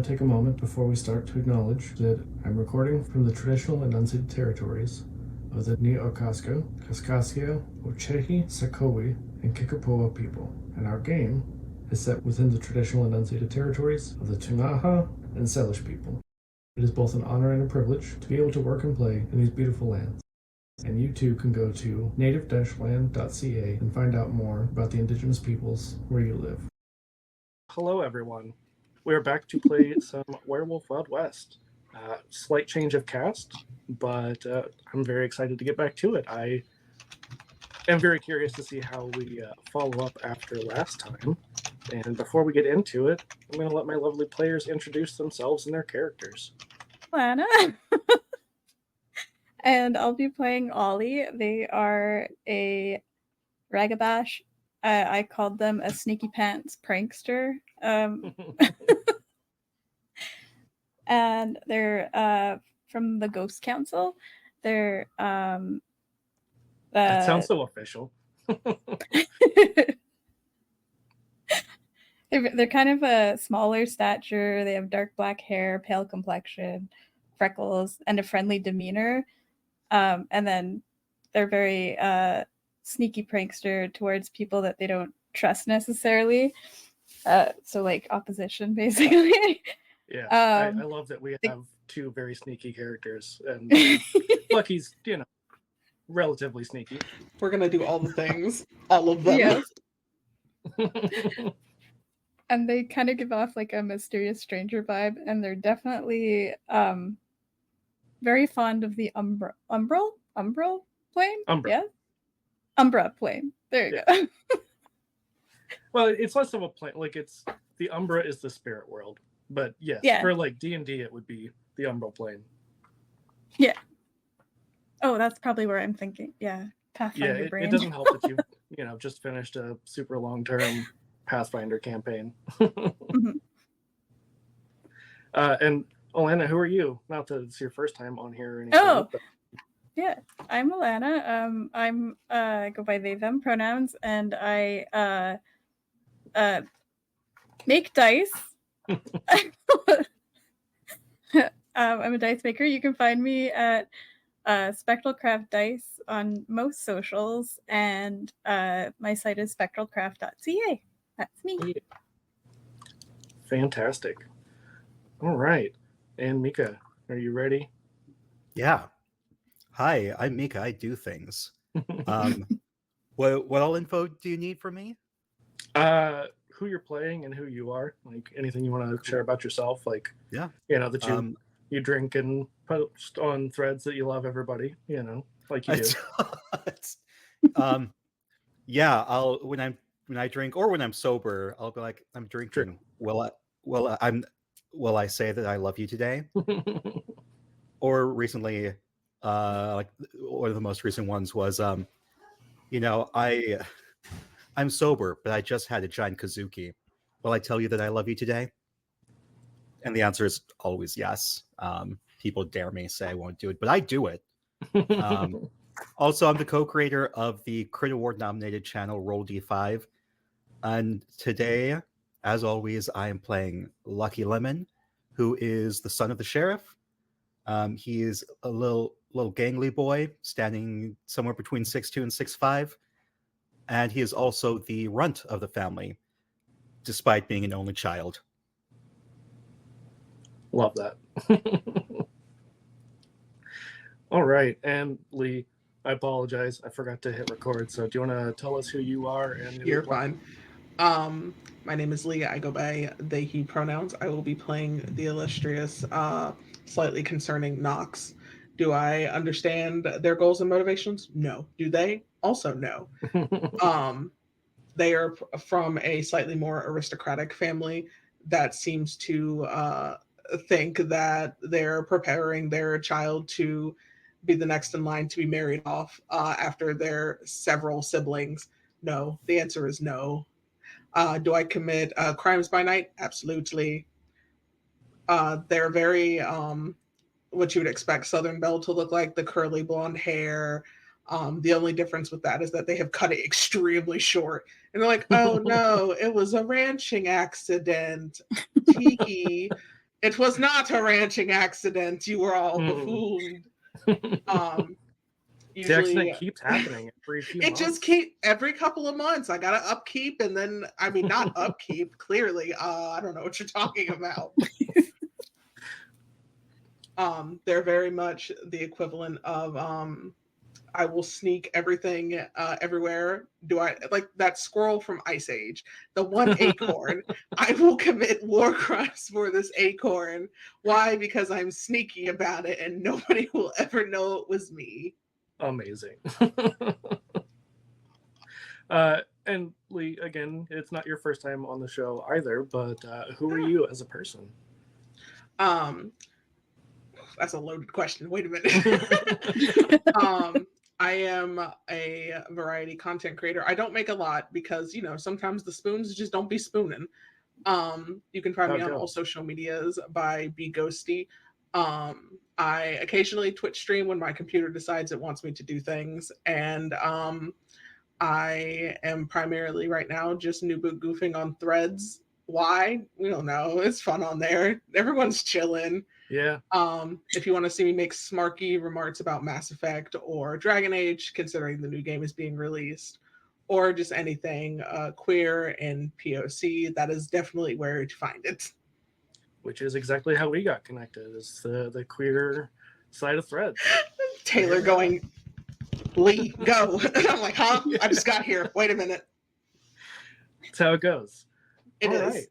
take a moment before we start to acknowledge that I'm recording from the traditional and unceded territories of the Ni-Okasko, Kaskaskia, Ochehi, Sakowi, and Kikapoa people, and our game is set within the traditional and unceded territories of the Tungaha and Salish people. It is both an honor and a privilege to be able to work and play in these beautiful lands. And you too can go to native-land.ca and find out more about the indigenous peoples where you live. Hello everyone. We are back to play some Werewolf Wild West. Slight change of cast, but I'm very excited to get back to it. I am very curious to see how we follow up after last time. And before we get into it, I'm going to let my lovely players introduce themselves and their characters. Lana. And I'll be playing Ollie. They are a ragabash. I called them a sneaky pants prankster. And they're from the Ghost Council. They're that sounds so official. They're kind of a smaller stature. They have dark black hair, pale complexion, freckles, and a friendly demeanor. And then they're very sneaky prankster towards people that they don't trust necessarily. So like opposition, basically. Yeah, I love that we have two very sneaky characters, and Lucky's, relatively sneaky. We're gonna do all the things, all of them. Yes. And they kind of give off like a mysterious stranger vibe, and they're definitely very fond of the Umbral plane. Yeah, Umbra plane. There you go. Well, it's less of a plane. Like it's the Umbra is the spirit world, but yes, for like D&D, it would be the Umbral plane. Yeah. Oh, that's probably where I'm thinking. Yeah, Pathfinder brain. It doesn't help that you've just finished a super long-term Pathfinder campaign. Mm-hmm. And Alana, who are you? Not that it's your first time on here or anything. Oh, yeah, I'm Alana. I'm go by they them pronouns, and I make dice. I'm a dice maker. You can find me at Spectralcraft Dice on most socials, and my site is spectralcraft.ca. That's me. Fantastic. All right. And Mika, are you ready? Yeah. Hi, I'm Mika. I do things. What all info do you need from me? Who you're playing and who you are. Like anything you want to share about yourself. Like, that you drink and post on threads that you love everybody, like you do. Yeah, I'll when I drink or when I'm sober, I'll be like, I'm drinking. Sure. Will I say that I love you today? Or recently, like one of the most recent ones was, I'm sober, but I just had a giant Kazuki. Will I tell you that I love you today? And the answer is always yes. People dare me say I won't do it, but I do it. Also, I'm the co-creator of the Crit Award nominated channel Roll D5. And today, as always, I am playing Lucky Lemon, who is the son of the sheriff. He is a little gangly boy, standing somewhere between 6'2" and 6'5". And he is also the runt of the family, despite being an only child. Love that. All right. And Lee, I apologize. I forgot to hit record. So do you want to tell us who you are? And You're fine. My name is Lee. I go by they, he pronouns. I will be playing the illustrious, slightly concerning Nox. Do I understand their goals and motivations? No. Do they? Also no. They are from a slightly more aristocratic family that seems to think that they're preparing their child to be the next in line to be married off after their several siblings. No, the answer is no. Do I commit crimes by night? Absolutely. They're very what you would expect Southern Belle to look like, the curly blonde hair. The only difference with that is that they have cut it extremely short. And they're like, oh no, it was a ranching accident. Tiki. It was not a ranching accident. You were all buffooned. The Usually accident keeps happening every few it months. just keep every couple of months. I gotta upkeep, and then I mean not upkeep. Clearly, I don't know what you're talking about. They're very much the equivalent of I will sneak everything everywhere. Do I like that squirrel from Ice Age? The one acorn. I will commit war crimes for this acorn. Why? Because I'm sneaky about it, and nobody will ever know it was me. Amazing. And Lee, again, it's not your first time on the show either, but who are you as a person? That's a loaded question. Wait a minute. I am a variety content creator. I don't make a lot because, you know, sometimes the spoons just don't be spooning. You can find me on all social medias by Be Ghosty. I occasionally Twitch stream when my computer decides it wants me to do things. And I am primarily right now just new boot goofing on Threads. Why? We don't know. It's fun on there. Everyone's chilling. Yeah. If you want to see me make smarky remarks about Mass Effect or Dragon Age, considering the new game is being released, or just anything queer and POC, that is definitely where to find it. Which is exactly how we got connected, is the queer side of Threads. Taylor going, Lee, go. And I'm like, huh? I just got here. Wait a minute. That's how it goes. It All is.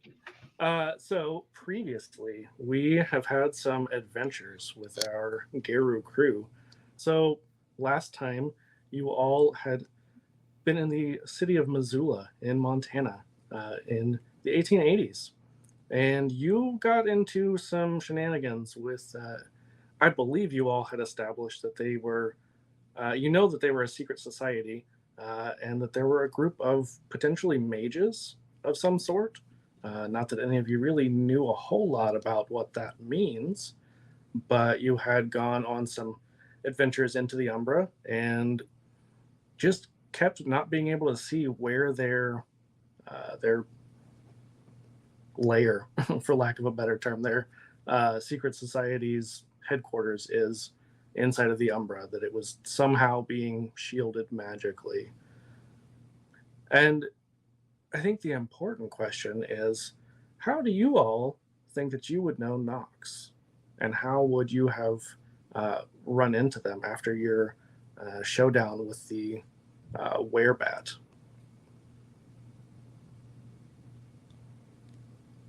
Right. So previously, we have had some adventures with our Geru crew. So last time, you all had been in the city of Missoula in Montana in the 1880s. And you got into some shenanigans with, I believe you all had established that they were, that they were a secret society, and that there were a group of potentially mages of some sort. Not that any of you really knew a whole lot about what that means, but you had gone on some adventures into the Umbra and just kept not being able to see where their lair, for lack of a better term, their secret society's headquarters is inside of the Umbra, that it was somehow being shielded magically. And I think the important question is, how do you all think that you would know Nox? And how would you have run into them after your showdown with the werebat?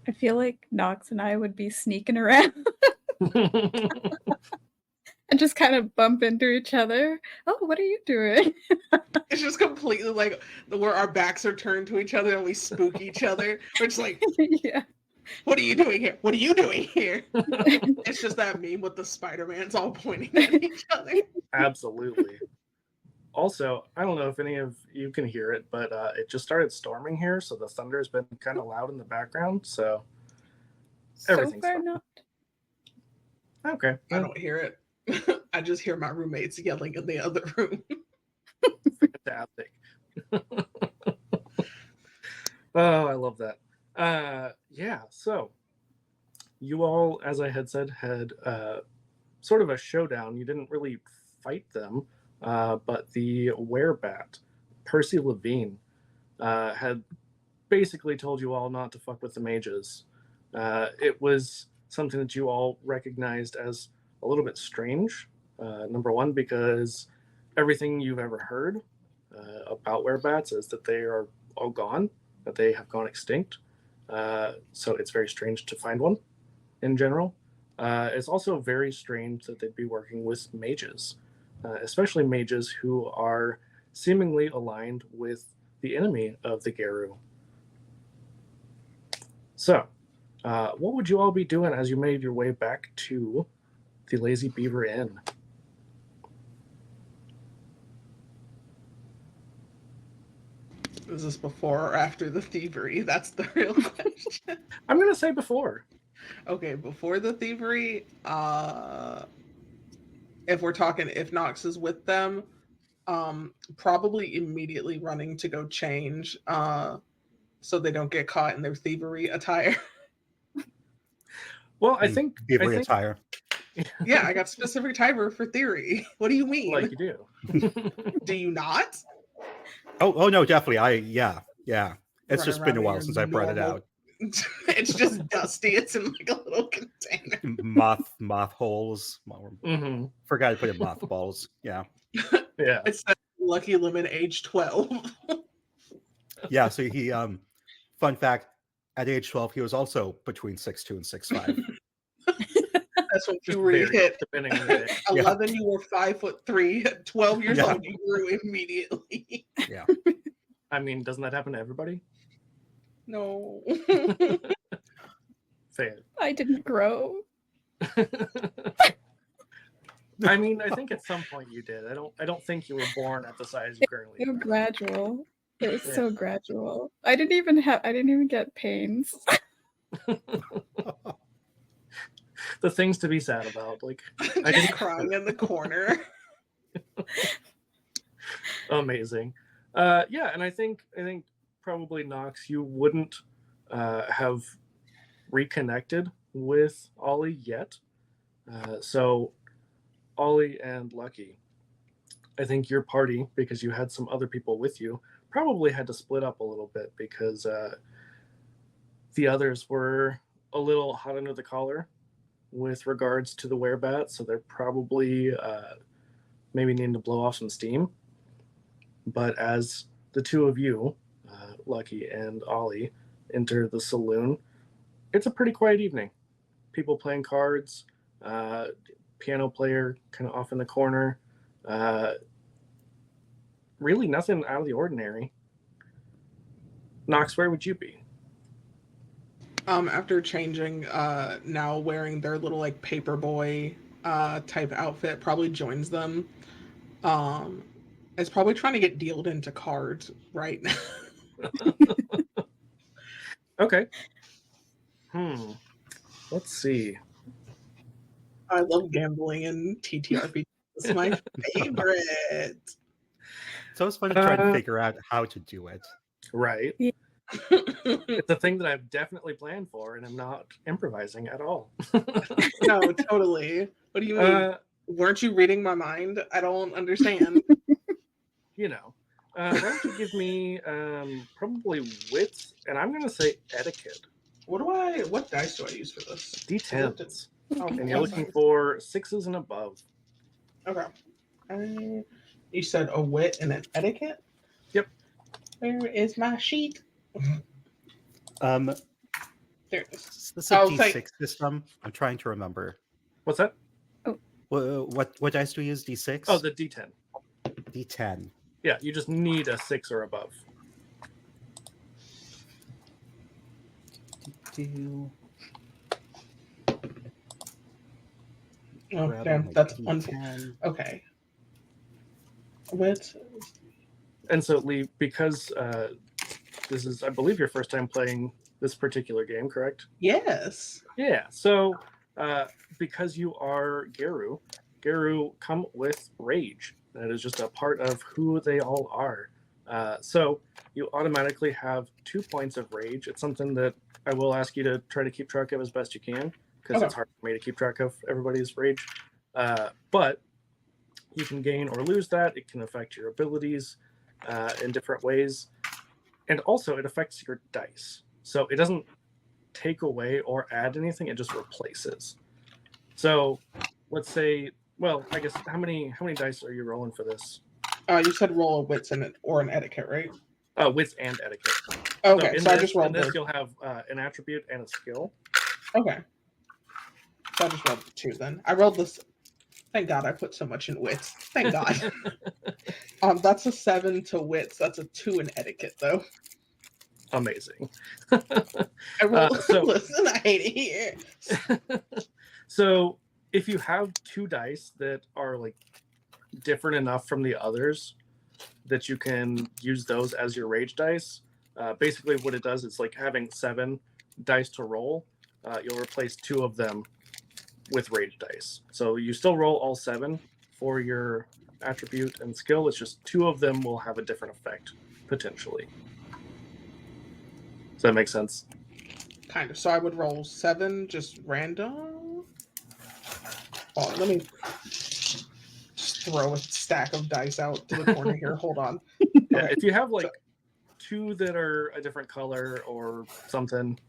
I feel like Nox and I would be sneaking around and just kind of bump into each other. Oh, what are you doing? It's just completely like where our backs are turned to each other and we spook each other. We're just like, Yeah. what are you doing here? What are you doing here? It's just that meme with the Spider-Mans all pointing at each other. Absolutely. Also, I don't know if any of you can hear it, but it just started storming here, so the thunder's been kind of loud in the background, so everything's so far fine. not. Okay. I don't hear it. I just hear my roommates yelling in the other room. Fantastic. Oh, I love that. Yeah, so you all, as I had said, had sort of a showdown. You didn't really fight them, but the werebat, Percy Levine, had basically told you all not to fuck with the mages. It was something that you all recognized as a little bit strange. Number one, because everything you've ever heard about werebats is that they are all gone, that they have gone extinct. So it's very strange to find one in general. It's also very strange that they'd be working with mages, especially mages who are seemingly aligned with the enemy of the Geru. So, what would you all be doing as you made your way back to the Lazy Beaver Inn? Is this before or after the thievery? That's the real question. I'm going to say before. Okay, before the thievery, if we're talking if Nox is with them, probably immediately running to go change so they don't get caught in their thievery attire. Well, I think Beaver attire. Yeah, I got specific timer for theory. What do you mean? like you do. Do you not? Oh no, definitely. Yeah. It's Run just around been a in while your since I brought it normal- out. It's just dusty. It's in like a little container. Moth holes. Hmm. Forgot to put in mothballs. Yeah. Yeah. It's that Lucky Lemon age 12. Yeah. So he fun fact, at age 12, he was also between 6'2" and 6'5". That's when Just puberty varied hit. depending on the day. 11, you were 5'3". At 12 years Yeah. old, you grew immediately. Yeah. I mean, doesn't that happen to everybody? No. Fair. I didn't grow. I mean, I think at some point you did. I don't think you were born at the size you currently So are. gradual. It was Yeah. so gradual. I didn't even get pains. The things to be sad about, like I Just didn't crying in the corner. amazing. Yeah, and I think probably Knox, you wouldn't have reconnected with Ollie yet. So Ollie and Lucky, I think your party, because you had some other people with you, probably had to split up a little bit because the others were a little hot under the collar with regards to the werebat, so they're probably maybe needing to blow off some steam. But as the two of you, Lucky and Ollie, enter the saloon, it's a pretty quiet evening. People playing cards, piano player kind of off in the corner. Really nothing out of the ordinary. Knox, where would you be? After changing, now wearing their little like paperboy type outfit, probably joins them. Is probably trying to get dealed into cards right now. Okay. Let's see. I love gambling and TTRPG. It's my favorite. So it's fun to try to figure out how to do it. Right. Yeah. It's a thing that I've definitely planned for, and I'm not improvising at all. No, totally. What do you mean? Weren't you reading my mind? I don't understand. You know, why don't you give me probably wits, and I'm going to say etiquette. What dice do I use for this? D10s. Oh, And yeah, you're looking for 6s and above. Okay. You said a wit and an etiquette? Yep. Where is my sheet? There There it is. is this a Oh, D6 thank- system? I'm trying to remember. What's that? What dice do we use? D6? Oh, the D10. D10. Yeah, you just need a 6 or above. Oh, Grab damn, my that's D10. unfair. Okay. Wit. And so, Lee, because this is, I believe, your first time playing this particular game, correct? Yes. Yeah. So, because you are Geru come with rage. That is just a part of who they all are. So you automatically have 2 points of rage. It's something that I will ask you to try to keep track of as best you can, because Okay. it's hard for me to keep track of everybody's rage. But you can gain or lose that. It can affect your abilities in different ways. And also it affects your dice. So it doesn't take away or add anything, it just replaces. So let's say, well, I guess how many dice are you rolling for this? You said roll a wits and or an etiquette, right? Wits and etiquette. Okay, in so I this, just rolled in this both. you'll have an attribute and a skill. Okay. So I just rolled 2 then. I rolled this. Thank God I put so much in wits. Thank God. That's a 7 to wits. That's a 2 in etiquette, though. Amazing. I rolled. So- Listen, I hate it here. So if you have 2 dice that are like different enough from the others that you can use those as your rage dice, basically what it does is like having 7 dice to roll. You'll replace 2 of them with rage dice. So you still roll all 7 for your attribute and skill. It's just 2 of them will have a different effect potentially. Does that make sense? Kind of. So I would roll 7, just random. Oh, let me just throw a stack of dice out to the corner here. Hold on. Yeah, Okay. if you have like 2 that are a different color or something.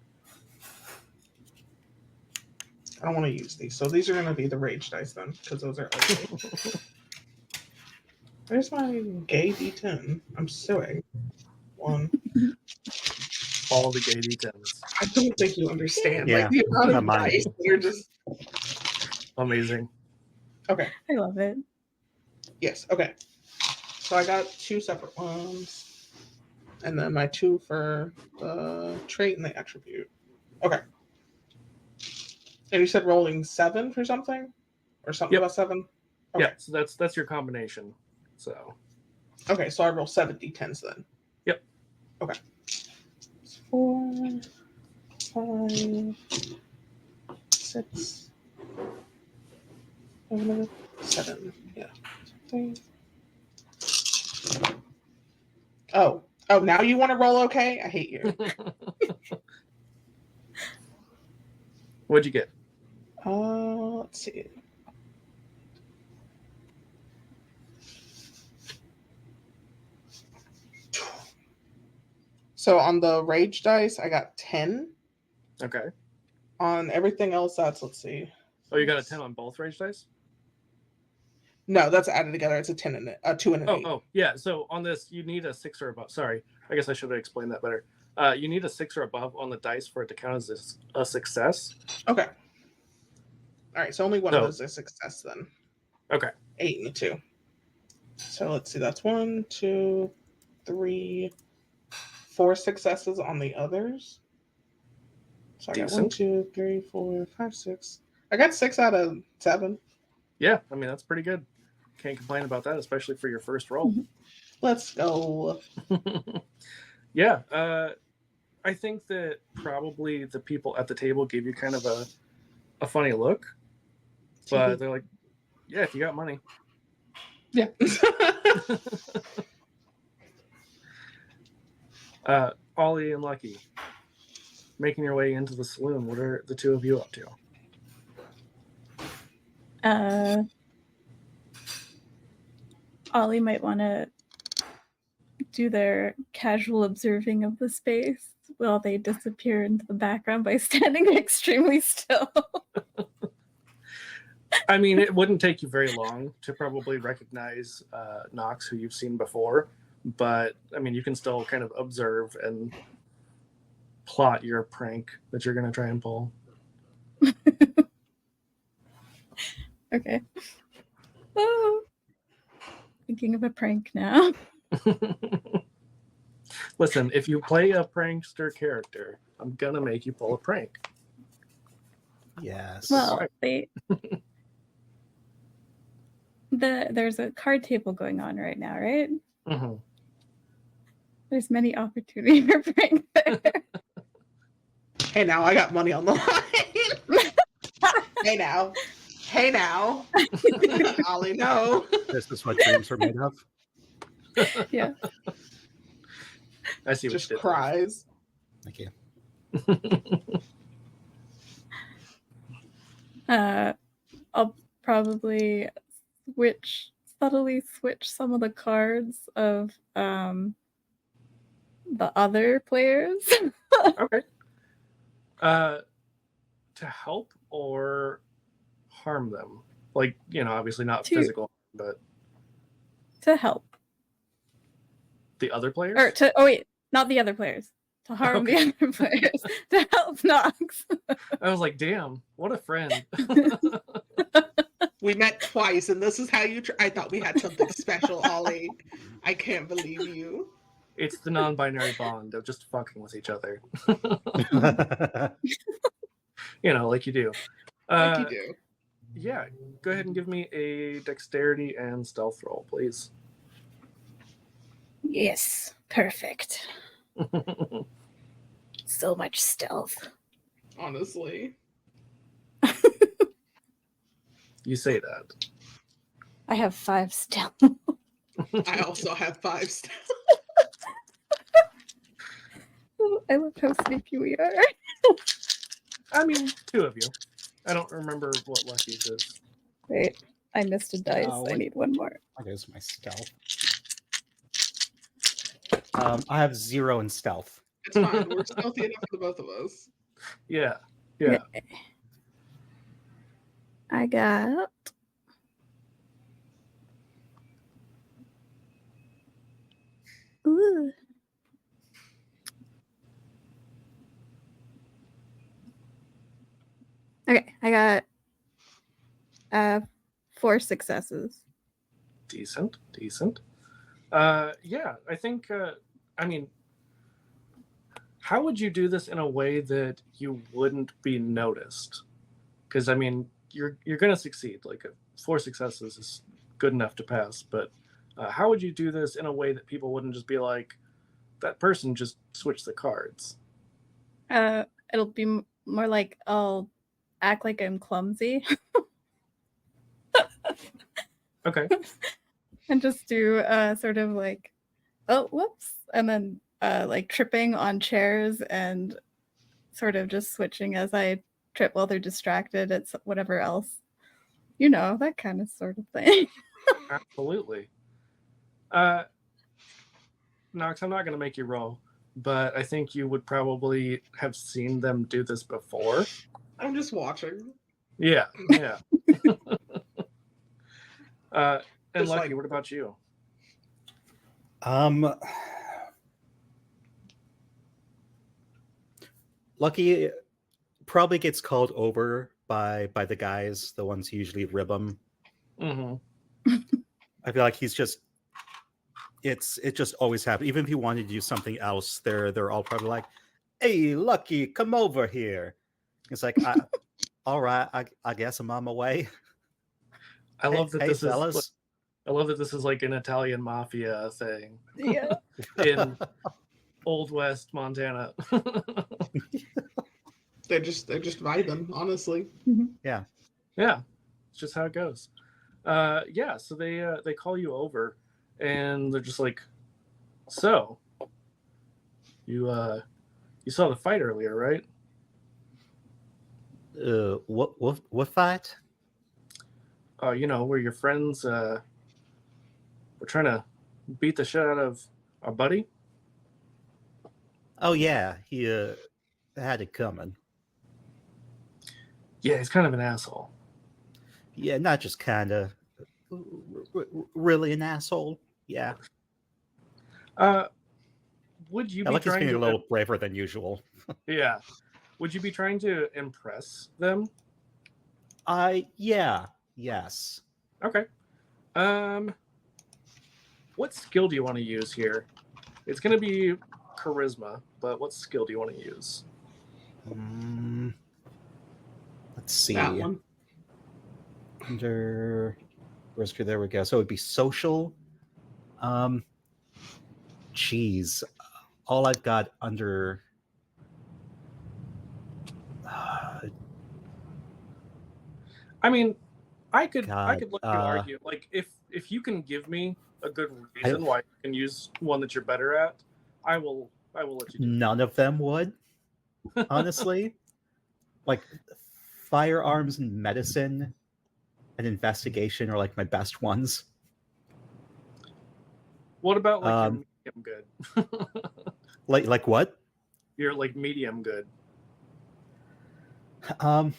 I don't want to use these. So these are going to be the rage dice then, because those are ugly. Where's my gay D10? I'm suing. 1. All the gay D10s. I don't think you understand. Yeah, Like the amount of mine. dice. You're just Amazing. okay. I love it. Yes. Okay. So I got 2 separate ones, and then my 2 for the trait and the attribute. Okay. And you said rolling 7 for something, or something Yep. about 7. Okay. Yeah, so that's your combination. So Okay. So I roll 7 d10s then. Yep. Okay. 4, 5, 6, 7. Yeah. 3. Oh. Now you want to roll okay? I hate you. What'd you get? Let's see. So on the rage dice, I got 10. Okay. On everything else, that's, let's see. Oh, you got a 10 on both rage dice? No, that's added together. It's a 10 and a 2 and an 8. Oh, yeah. So on this, you need a 6 or above. Sorry, I guess I should have explained that better. You need a 6 or above on the dice for it to count as a success. Okay. All right, so only one of those is a success then. Okay. 8 and a 2. So let's see. That's 1, 2, 3, 4 successes on the others. So I got 1, 2, 3, 4, 5, 6. I got 6 out of 7. Yeah, I mean that's pretty good. Can't complain about that, especially for your first roll. Let's go. Yeah, I think that probably the people at the table gave you kind of a funny look, but they're like, "Yeah, if you got money." Yeah. Ollie and Lucky, making your way into the saloon. What are the 2 of you up to? Ollie might want to do their casual observing of the space while they disappear into the background by standing extremely still. I mean, it wouldn't take you very long to probably recognize Knox, who you've seen before, but I mean, you can still kind of observe and plot your prank that you're going to try and pull. Okay. Oh, thinking of a prank now. Listen, if you play a prankster character, I'm going to make you pull a prank. Yes. Well, there's a card table going on right now, right? Mm-hmm. There's many opportunities for prank there. Hey, now I got money on the line. Hey, now. Ollie, no. This is what dreams are made of. Yeah. I see what Just you did. cries. Thank you. I'll probably subtly switch some of the cards of the other players. Okay. To help or harm them? Like, obviously not physical, but to help. The other players? Or not the other players. To harm the other players. To help Knox. I was like, damn, what a friend. We met twice, and this is how you... I thought we had something special, Ollie. I can't believe you. It's the non-binary bond of just fucking with each other. Like you do. Like you do. Yeah, go ahead and give me a dexterity and stealth roll, please. Yes, perfect. So much stealth. Honestly. You say that. I have 5 stealth. I also have 5 stealth. I love how sneaky we are. I mean, two of you. I don't remember what Lucky's is. Wait, I missed a dice. I what- need one more. What is my stealth? I have 0 in stealth. It's fine. We're stealthy enough for the both of us. Yeah. Okay. I got ooh. Okay, I got 4 successes. Decent. Yeah, I think. I mean, how would you do this in a way that you wouldn't be noticed? Because I mean, you're gonna succeed. Like 4 successes is good enough to pass. But how would you do this in a way that people wouldn't just be like, that person just switched the cards? It'll be more like I'll act like I'm clumsy Okay. and just do sort of like, oh, whoops, and then like tripping on chairs and sort of just switching as I trip while they're distracted at whatever else, that kind of sort of thing. Absolutely. Nox, I'm not going to make you roll, but I think you would probably have seen them do this before. I'm just watching. Yeah. And Just Lucky, like- what about you? Lucky probably gets called over by the guys, the ones who usually rib him. Mm-hmm. I feel like he's just it just always happens. Even if he wanted to do something else, they're all probably like, "Hey, Lucky, come over here." It's like, all right, I guess I'm on my way. I love that Hey, this fellas. is. I love that this is like an Italian mafia thing Yeah. in Old West Montana. They're just vibing, honestly. Yeah, it's just how it goes. Yeah, so they call you over, and they're just like, "So, you saw the fight earlier, right?" What fight? Where your friends were trying to beat the shit out of our buddy. Oh yeah, he had it coming. Yeah, he's kind of an asshole. Yeah, not just kind of, really an asshole. Yeah, Would you I be like he's trying being to? a little braver than usual. Yeah. Would you be trying to impress them? Yeah, yes. Okay. What skill do you want to use here? It's going to be charisma, but what skill do you want to use? Let's see. That one. Under Brisker, there we go. So it'd be social. Geez, all I've got under. I mean, I could God, let you argue. Like if you can give me a good reason why you can use one that you're better at, I will let you do it. None of them would, honestly. Like firearms and medicine and investigation are like my best ones. What about like your medium good? Like what? You're like medium good. I've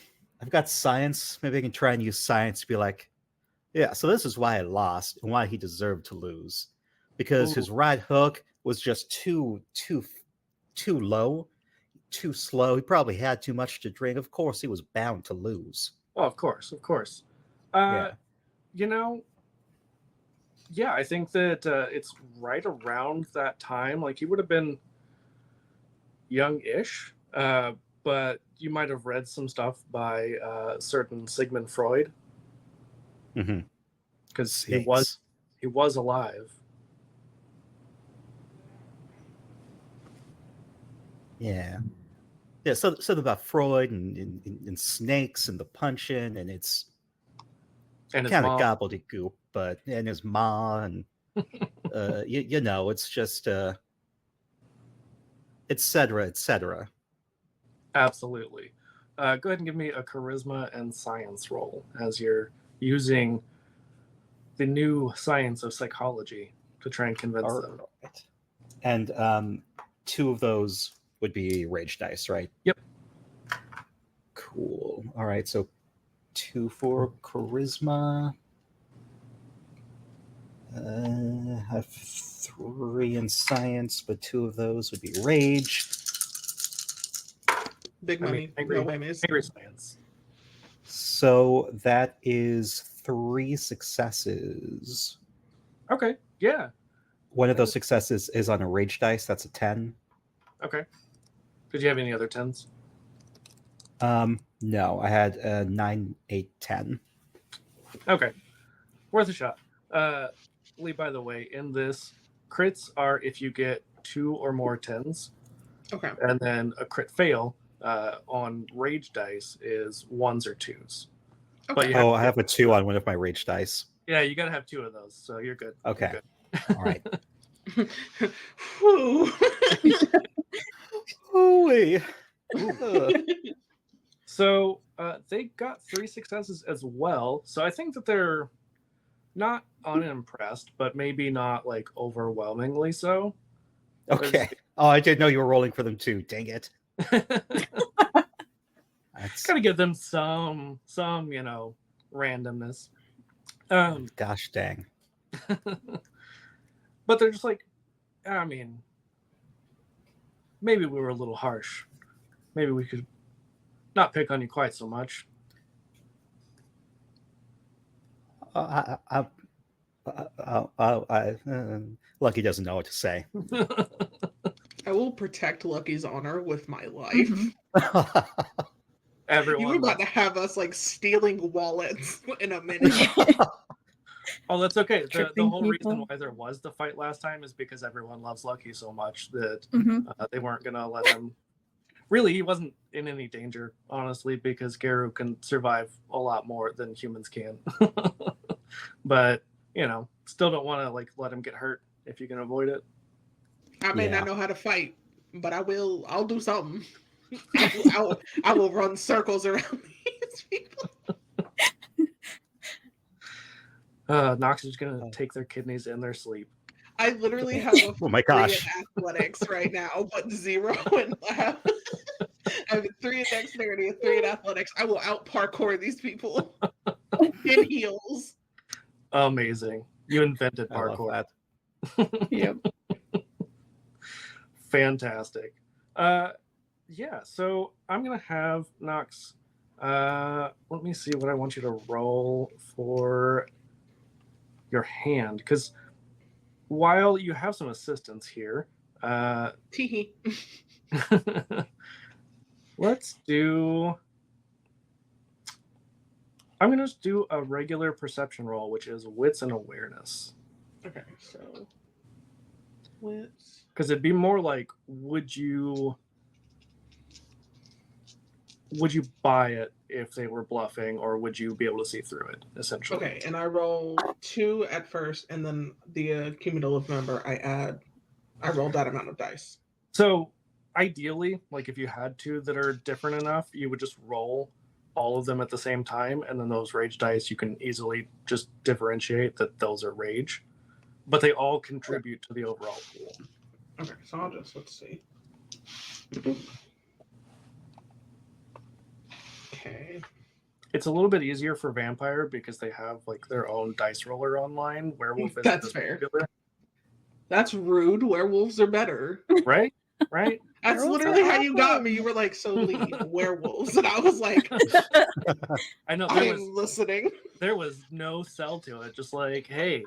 got science. Maybe I can try and use science to be like, yeah, so this is why I lost and why he deserved to lose. Because his right hook was just too low, too slow. He probably had too much to drink. Of course, he was bound to lose. Oh, of course. Yeah. Yeah, I think that it's right around that time. Like he would have been young-ish, but you might have read some stuff by certain Sigmund Freud, because he was alive. Yeah. Something about Freud and snakes and the punching, and it's And his kind of mom. gobbledygook, but and his ma and it's just et cetera, et cetera. Absolutely. Go ahead and give me a charisma and science roll as you're using the new science of psychology to try and convince them. All right. And 2 of those would be rage dice, right? Yep. Cool. All right, so 2 for charisma. I have 3 in science, but 2 of those would be rage. Big money. No whammies. Angry science. So that is 3 successes. Okay. Yeah. One of those successes is on a rage dice. That's a 10. Okay. Did you have any other 10s? No, I had a 9, 8, 10. Okay. Worth a shot. Lee, by the way, in this, crits are if you get 2 or more 10s. Okay. And then a crit fail on rage dice is 1s or 2s. Okay. But I have a 2 on one of my rage dice. Yeah, you got to have 2 of those, so you're good. Okay. You're good. All right. Whew. Holy. So they got 3 successes as well. So I think that they're not unimpressed, but maybe not like overwhelmingly so. Okay. Oh, I didn't know you were rolling for them too. Dang it. That's... Gotta give them some, randomness. Gosh dang. But they're just like, I mean, maybe we were a little harsh. Maybe we could not pick on you quite so much. Lucky doesn't know what to say. I will protect Lucky's honor with my life. Everyone. You were about to have us like stealing wallets in a minute. Oh, that's okay. The whole people. reason why there was the fight last time is because everyone loves Lucky so much that Mhm. they weren't going to let him. Really, he wasn't in any danger, honestly, because Garu can survive a lot more than humans can. But, still don't want to like let him get hurt if you can avoid it. I may Yeah. not know how to fight, but I'll do something. I will run circles around these people. Nox is going to take their kidneys in their sleep. I literally have a Oh my 3 gosh. in athletics right now, but 0 in lab. I have a 3 in dexterity, a 3 in athletics. I will out parkour these people in heels. Amazing. You invented I love parkour. that. Yep. Fantastic. Yeah, so I'm going to have Nox. Let me see what I want you to roll for your hand, because while you have some assistance here, Teehee. let's do. I'm going to just do a regular perception roll, which is wits and awareness. Okay, so wits. Because it'd be more like, would you buy it if they were bluffing, or would you be able to see through it, essentially? Okay, and I roll 2 at first, and then the cumulative number I rolled that amount of dice. So ideally, like if you had 2 that are different enough, you would just roll all of them at the same time, and then those rage dice, you can easily just differentiate that those are rage, but they all contribute to the overall pool. Okay, so let's see. Okay. It's a little bit easier for vampire because they have like their own dice roller online. Werewolf is That's fair. That's rude. Werewolves are better. Right? Right? That's Werewolves literally are how you got awesome. me. You were like, so Lee, werewolves. And I was like, I know I am listening. there was no sell to it. Just like, hey,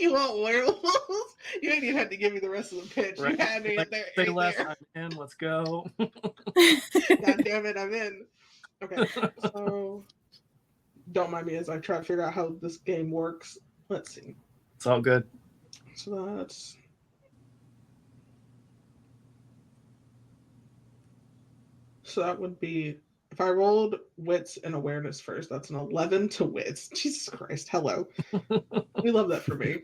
You want werewolves? You ain't even had to give me the rest of the pitch. right? You had me Like, there. say right less, there. I'm in. Let's go. God damn it, I'm in. Okay, so don't mind me as I try to figure out how this game works. Let's see. It's all good. So that's that would be if I rolled wits and awareness first, that's an 11 to wits. Jesus Christ, hello. We love that for me.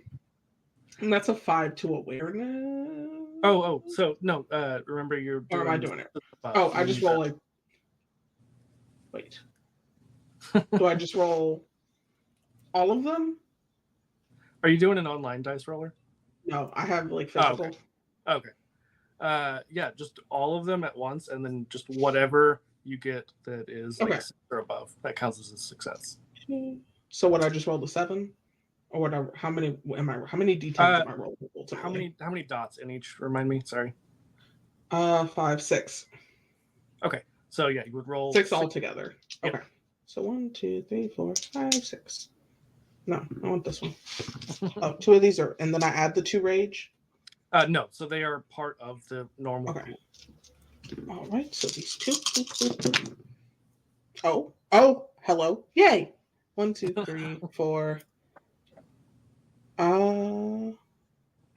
And that's a 5 to awareness. So no, remember you're Or am I doing it? Oh, I just roll like. Wait. Do I just roll all of them? Are you doing an online dice roller? No, I have like physical. Okay. Yeah, just all of them at once, and then just whatever you get that is like Okay. 6 or above, that counts as a success. So what? I just rolled a 7, or whatever. How many am I? How many d10s am I rolling? Ultimately? How many dots in each? Remind me. Sorry. 5, 6. Okay, so yeah, you would roll 6 altogether. Yep. Okay. So 1, 2, 3, 4, 5, 6. No, I want this one. Oh, 2 of these are, and then I add the 2 rage. No, so they are part of the normal Okay. pool. All right. So these 2. Oh, hello. Yay. 1, 2, 3, 4.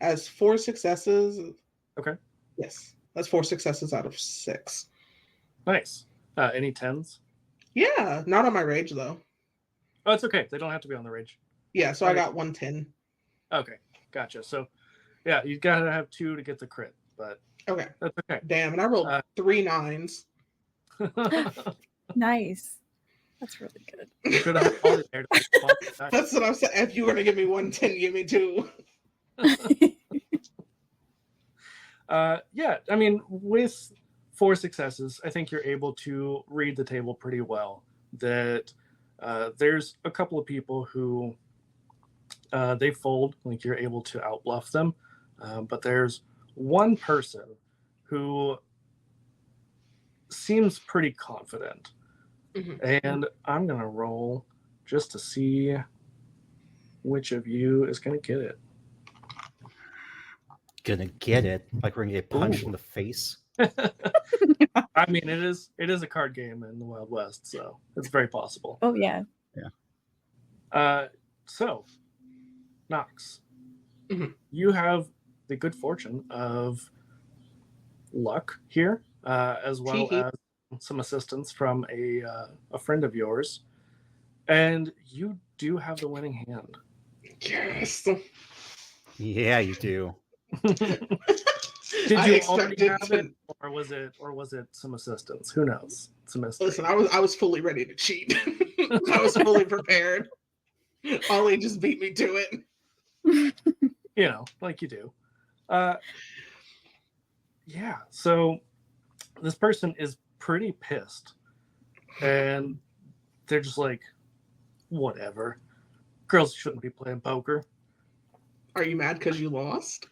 As 4 successes. Okay. Yes, that's 4 successes out of 6. Nice. Any 10s? Yeah, not on my rage though. Oh, it's okay. They don't have to be on the rage. Yeah, so I got 1 10. Okay, gotcha. So, yeah, you gotta have 2 to get the crit, but Okay. that's okay. Damn, and I rolled 3 9s. Nice. That's really good. You should have Howdy there to make fun. That's what I'm saying. If you were to give me 1 10, give me 2. Yeah, I mean, with 4 successes, I think you're able to read the table pretty well. That there's a couple of people who they fold, like you're able to outbluff them, but there's one person who seems pretty confident, and I'm gonna roll just to see which of you is gonna get it. Gonna get it. Like we're gonna get punched Ooh. in the face. I mean, it is a card game in the Wild West, so it's very possible. Oh yeah. So, Knox, Mhm. you have the good fortune of luck here, as well as some assistance from a friend of yours, and you do have the winning hand. Yes. Yeah, you do. Did I you expected already have to- it, or was it some assistance? Who knows? It's a mystery. Listen, I was fully ready to cheat. I was fully prepared. Ollie just beat me to it. You know, like you do. Yeah, so this person is pretty pissed, and they're just like, whatever. Girls shouldn't be playing poker. Are you mad because you lost?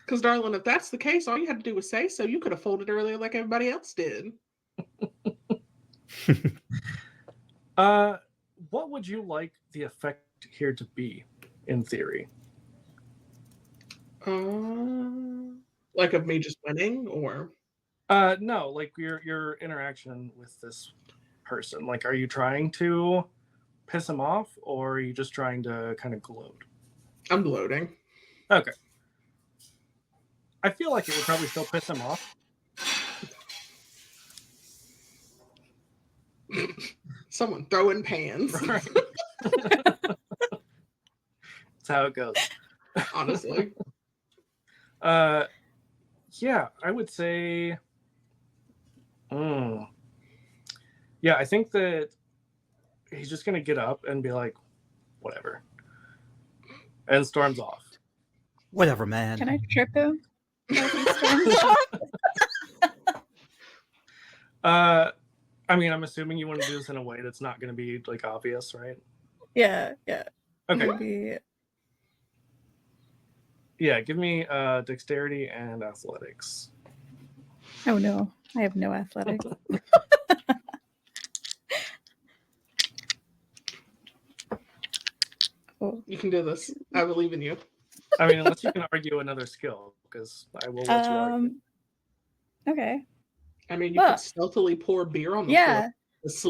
Because, darling, if that's the case, all you had to do was say so. You could have folded earlier like everybody else did. What would you like the effect here to be, in theory? Like of me just winning, or No, like your interaction with this person. Like, are you trying to piss him off, or are you just trying to kind of gloat? I'm gloating. Okay. I feel like it would probably still piss him off. Someone throwing pans. Right. That's how it goes. Honestly. Yeah, I would say. Yeah, I think that he's just gonna get up and be like, whatever, and storms off. Whatever, man. Can I trip him? I mean, I'm assuming you want to do this in a way that's not going to be like obvious, right? Yeah. Okay. Maybe. Yeah, give me dexterity and athletics. Oh no, I have no athletics. Oh. You can do this. I believe in you. I mean, unless you can argue another skill, because I will let you argue. Okay. I mean, you could stealthily pour beer on the floor. Yeah,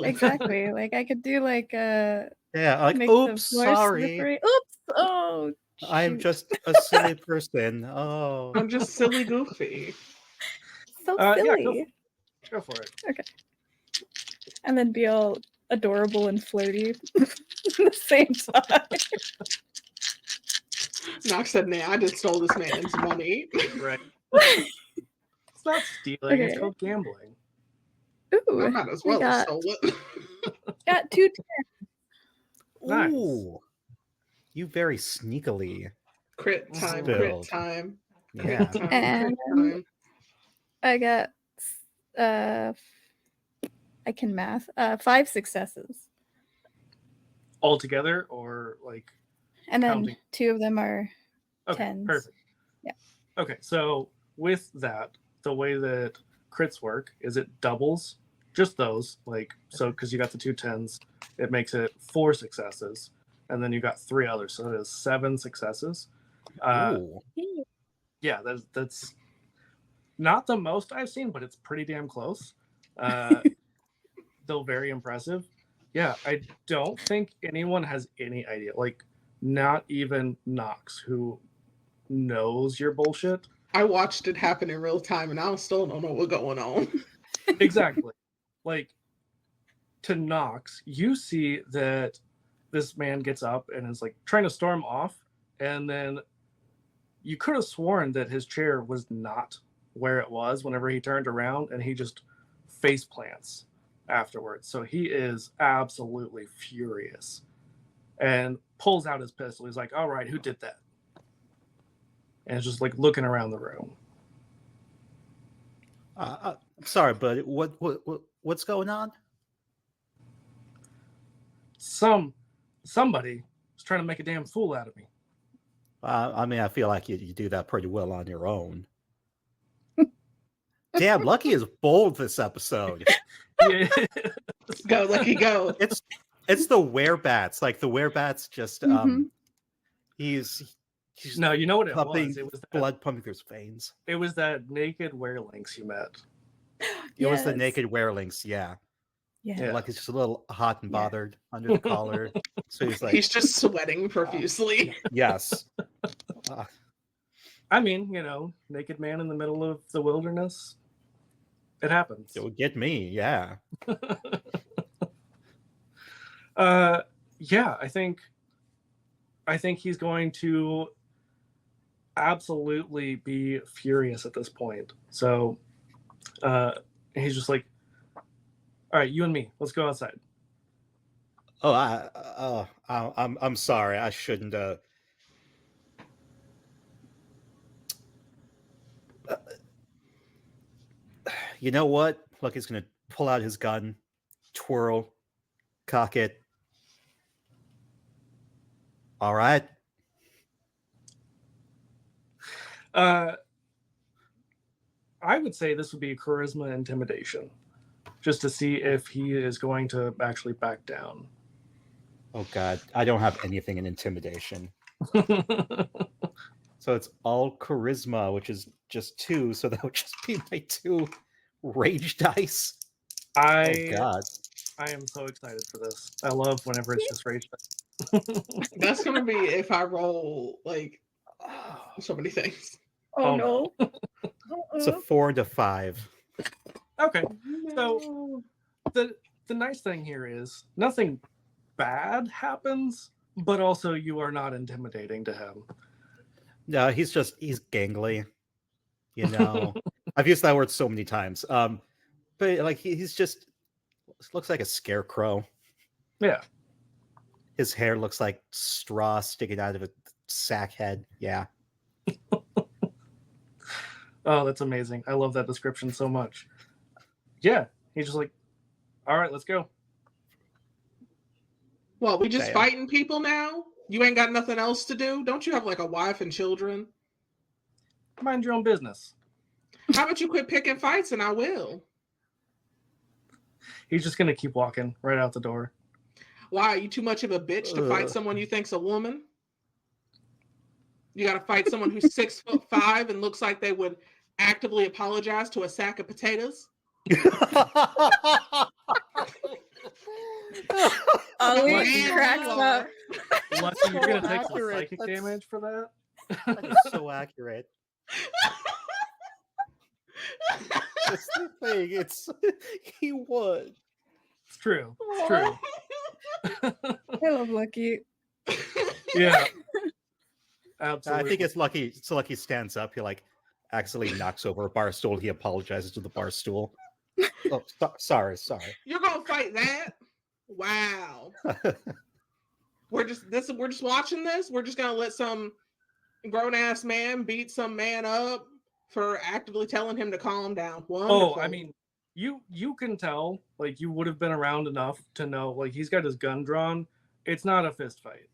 exactly. Like I could do like Yeah, like, make oops, the floor sorry. slippery. Oops. Oh. I'm shoot. just a silly person. Oh. I'm just silly goofy. So Yeah, silly. go for it. Okay. And then be all adorable and floaty at the same time. Knox said, "Nah, I just stole this man's money." Right. It's not stealing. It's Okay. called gambling. I Ooh, might as we well have got, stole it. got 2 Nice. Ooh, you very sneakily. Crit time, crit Spilled. time, crit Yeah. time, crit And time. I got I can math. 5 successes. All together or like And then counting? 2 of them are Okay, 10s. perfect. Yeah. Okay, so with that, the way that crits work is it doubles just those, like, so because you got the 2 10s, it makes it 4 successes, and then you got 3 others, so it is 7 successes. Ooh. Yeah, that's not the most I've seen, but it's pretty damn close. Still very impressive. Yeah, I don't think anyone has any idea. Like, not even Knox, who knows your bullshit. I watched it happen in real time, and I still don't know what's going on. Exactly. Like, to Knox, you see that this man gets up and is like trying to storm off, and then you could have sworn that his chair was not where it was whenever he turned around, and he just face plants afterwards. So he is absolutely furious and pulls out his pistol. He's like, "All right, who did that?" And it's just like looking around the room. Sorry, but what's going on? Somebody is trying to make a damn fool out of me. I mean, I feel like you do that pretty well on your own. Damn, Lucky is bold this episode. Yeah. Go, Lucky, go. It's the werebats. Like the werebats just he's No, you know what it pumping was? It was that, blood pumping through his veins. it was that naked werelinks you met. It was the Yes. naked werelinks, yeah. Yeah. Like he's just a little hot and Yeah. bothered under the collar. So he's like, He's just sweating profusely. yes. I mean, naked man in the middle of the wilderness. It happens. It would get me, yeah. Yeah, I think he's going to absolutely be furious at this point. So he's just like, "All right, you and me, let's go outside." Oh, I'm sorry. I shouldn't. You know what? Lucky's gonna pull out his gun, twirl, cock it. All right. I would say this would be charisma intimidation, just to see if he is going to actually back down. Oh God, I don't have anything in intimidation. So it's all charisma, which is just 2. So that would just be my 2 rage dice. Oh God. I am so excited for this. I love whenever it's just rage dice. That's gonna be if I roll like so many things. Oh, no. It's a 4 and a 5. Okay. So the nice thing here is nothing bad happens, but also you are not intimidating to him. No, he's gangly. I've used that word so many times. But like he's just looks like a scarecrow. Yeah. His hair looks like straw sticking out of a sack head. Yeah. Oh, that's amazing. I love that description so much. Yeah. He's just like, "All right, let's go." Well, we just Damn. fighting people now? You ain't got nothing else to do? Don't you have like a wife and children? Mind your own business. How about you quit picking fights and I will? He's just gonna keep walking right out the door. Why, are you too much of a bitch to fight someone you think's a woman? You gotta fight someone who's 6'5" and looks like they would actively apologize to a sack of potatoes? Ollie Man, cracks you up. Lucky, you're gonna So take some accurate. psychic damage for that. That is so accurate. That's the thing. He would. It's true. It's true. I love Lucky. Yeah. Absolutely. I think it's lucky. So Lucky stands up. He like accidentally knocks over a bar stool. He apologizes to the bar stool. Oh, sorry. You're gonna fight that? Wow. We're just watching this. We're just gonna let some grown ass man beat some man up for actively telling him to calm down. Wonderful. Oh, I mean, you can tell, like, you would have been around enough to know, like, he's got his gun drawn. It's not a fist fight.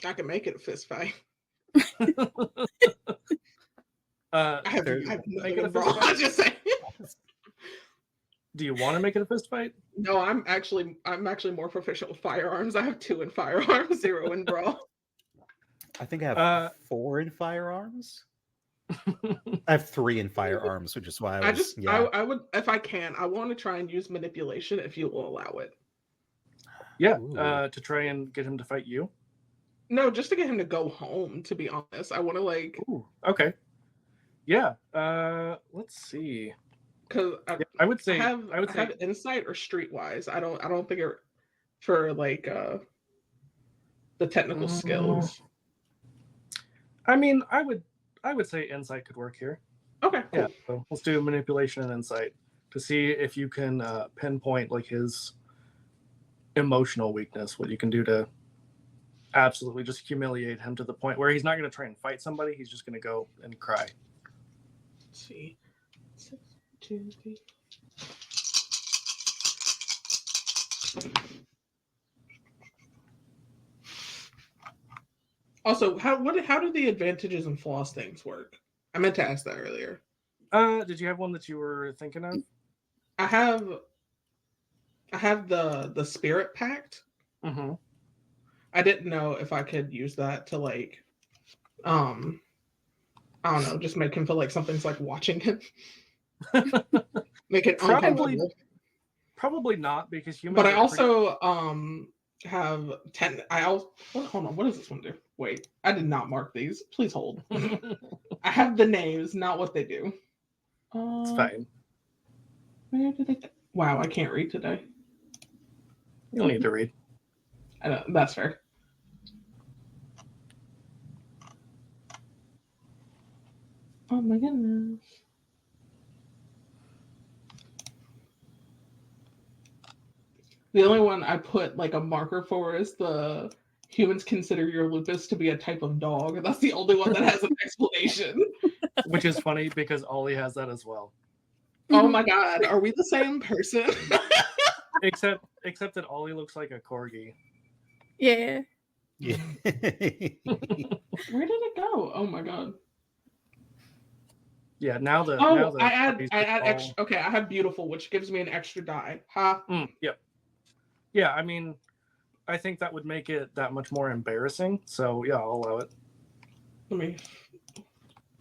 I can make it a fist fight. Uh, I have make it a bro. fist fight? I just say. Do you want to make it a fist fight? No, I'm actually more proficient with firearms. I have 2 in firearms, 0 in brawl. I think I have 4 in firearms. I have 3 in firearms, which is why I would, if I can, I want to try and use manipulation if you will allow it. Yeah, Ooh. to try and get him to fight you. No, just to get him to go home. To be honest, I want to like. Ooh, okay. Yeah. Let's see. Because I would say I have insight or streetwise. I don't think it for like the technical skills. I mean, I would say insight could work here. Okay, cool. Yeah. So let's do manipulation and insight to see if you can pinpoint like his emotional weakness. What you can do to absolutely just humiliate him to the point where he's not going to try and fight somebody. He's just going to go and cry. Let's see. 6, 2, 3. Also, how do the advantages and flaws things work? I meant to ask that earlier. Did you have one that you were thinking of? I have the spirit pact. Mm-hmm. I didn't know if I could use that to like, I don't know, just make him feel like something's like watching him. Make it uncomfortable. Probably not, because humans. But I also have 10. Hold on. What does this one do? Wait, I did not mark these. Please hold. I have the names, not what they do. It's fine. Where did they? Wow, I can't read today. You don't need to read. I know, that's fair. Oh my goodness. The only one I put like a marker for is the humans consider your lupus to be a type of dog. That's the only one that has an explanation. Which is funny because Ollie has that as well. Oh my god, are we the same person? Except that Ollie looks like a corgi. Yeah. Yeah. Where did it go? Oh my god. Yeah, now the I add extra. Okay, I have beautiful, which gives me an extra die. Ha. Yep. Yeah, I mean, I think that would make it that much more embarrassing. So yeah, I'll allow it. I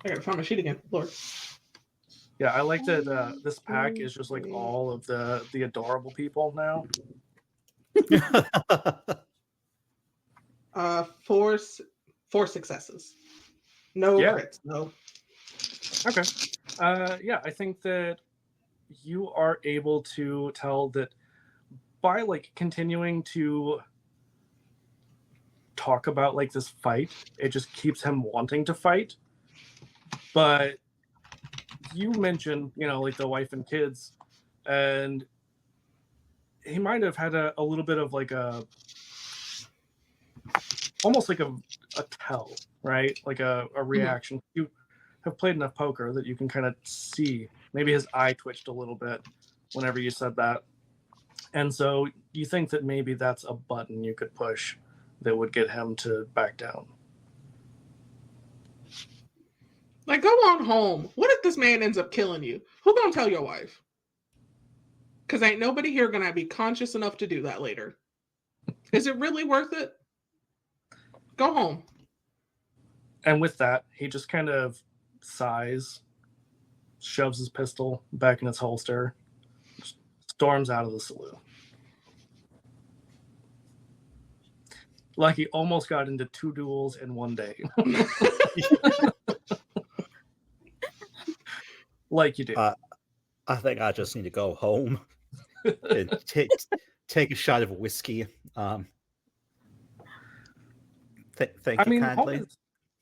gotta find my sheet again. Lord. Yeah, I like that this pack is just like all of the adorable people now. 4 successes. No crits. No. Okay. Yeah, I think that you are able to tell that by like continuing to talk about like this fight, it just keeps him wanting to fight. But you mentioned, like the wife and kids, and he might have had a little bit of like almost like a tell, right? Like a reaction. Mm-hmm. You have played enough poker that you can kind of see maybe his eye twitched a little bit whenever you said that. And so you think that maybe that's a button you could push that would get him to back down. Like, go on home. What if this man ends up killing you? Who gonna tell your wife? Because ain't nobody here gonna be conscious enough to do that later. Is it really worth it? Go home. And with that, he just kind of sighs, shoves his pistol back in its holster, storms out of the saloon. Like he almost got into 2 duels in one day. Like you do. I think I just need to go home and take a shot of whiskey. Thank I you mean, kindly.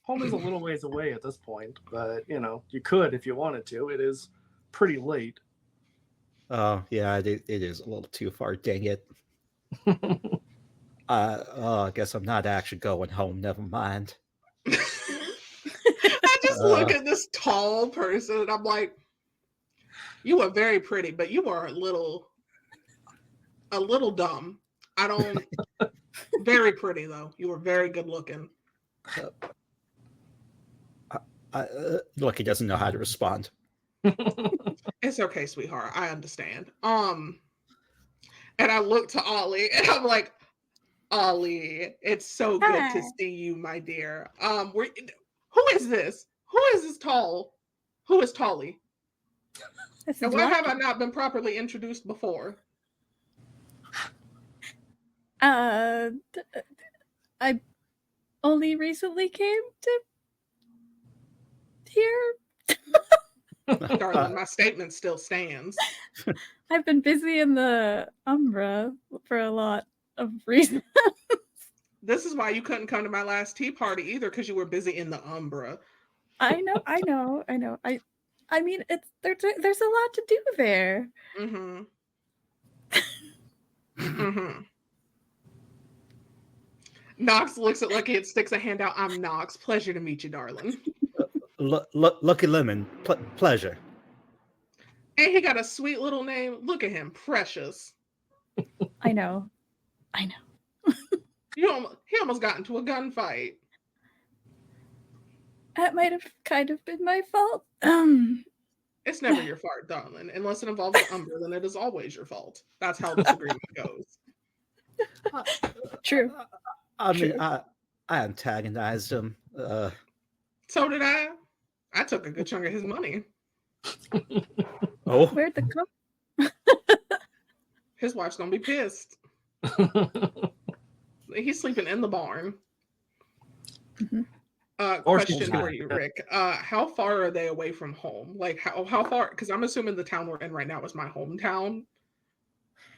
home is a little ways away at this point, but you could if you wanted to. It is pretty late. Oh yeah, it is a little too far. Dang it. I guess I'm not actually going home. Never mind. I just look at this tall person and I'm like, you are very pretty, but you are a little dumb. I don't. Very pretty though. You were very good looking. Look, he doesn't know how to respond. It's okay, sweetheart. I understand. And I look to Ollie and I'm like, Ollie, it's so good to Hi. see you, my dear. Who is this? Who is this tall? Who is Tolly? This And is why have I Lucky. not been properly introduced before? I only recently came to here. Darling, my statement still stands. I've been busy in the Umbra for a lot of reasons. This is why you couldn't come to my last tea party either, because you were busy in the Umbra. I know. I mean, there's a lot to do there. Mm-hmm. Mm-hmm. Knox looks at Lucky and sticks a hand out. I'm Knox. Pleasure to meet you, darling. Lucky Lemon, pleasure. And he got a sweet little name. Look at him, Precious. I know. He almost got into a gunfight. That might have kind of been my fault. It's never your fault, darling. Unless it involves the Umbra, then it is always your fault. That's how this agreement goes. True. I mean, True. I antagonized him. So did I. I took a good chunk of his money. Oh, Where'd the cup? His wife's gonna be pissed. He's sleeping in the barn. Mhm. Or she's Question just for gonna- you, Rick. How far are they away from home? Like how far? Because I'm assuming the town we're in right now is my hometown.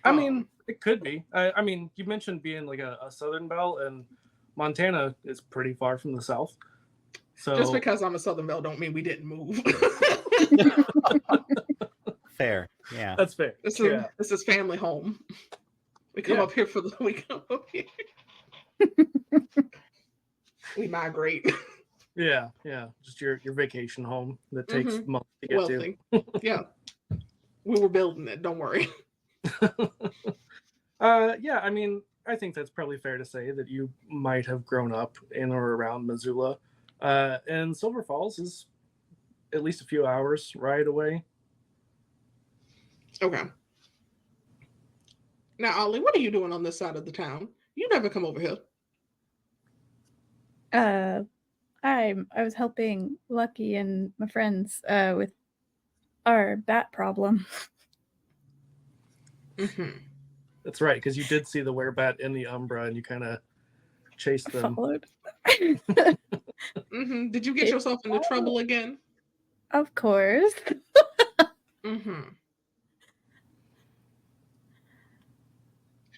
I mean, it could be. I mean, you mentioned being like a Southern Belle, and Montana is pretty far from the South. So just because I'm a Southern Belle don't mean we didn't move. fair. Yeah. that's fair. This Yeah. is family home. We come Yeah. up here we come up here. We migrate. Yeah. Just your vacation home that takes months to get Wealthy. Yeah. We were building it, don't worry. to. Yeah, I mean, I think that's probably fair to say that you might have grown up in or around Missoula. And Silver Falls is at least a few hours ride away. Okay. Now, Ollie, what are you doing on this side of the town? You never come over here. I was helping Lucky and my friends with our bat problem. Mm-hmm. That's right, because you did see the werebat in the Umbra and you kind of chased them. Followed. Mm-hmm. Did you get yourself into trouble again? Of course. Mm-hmm.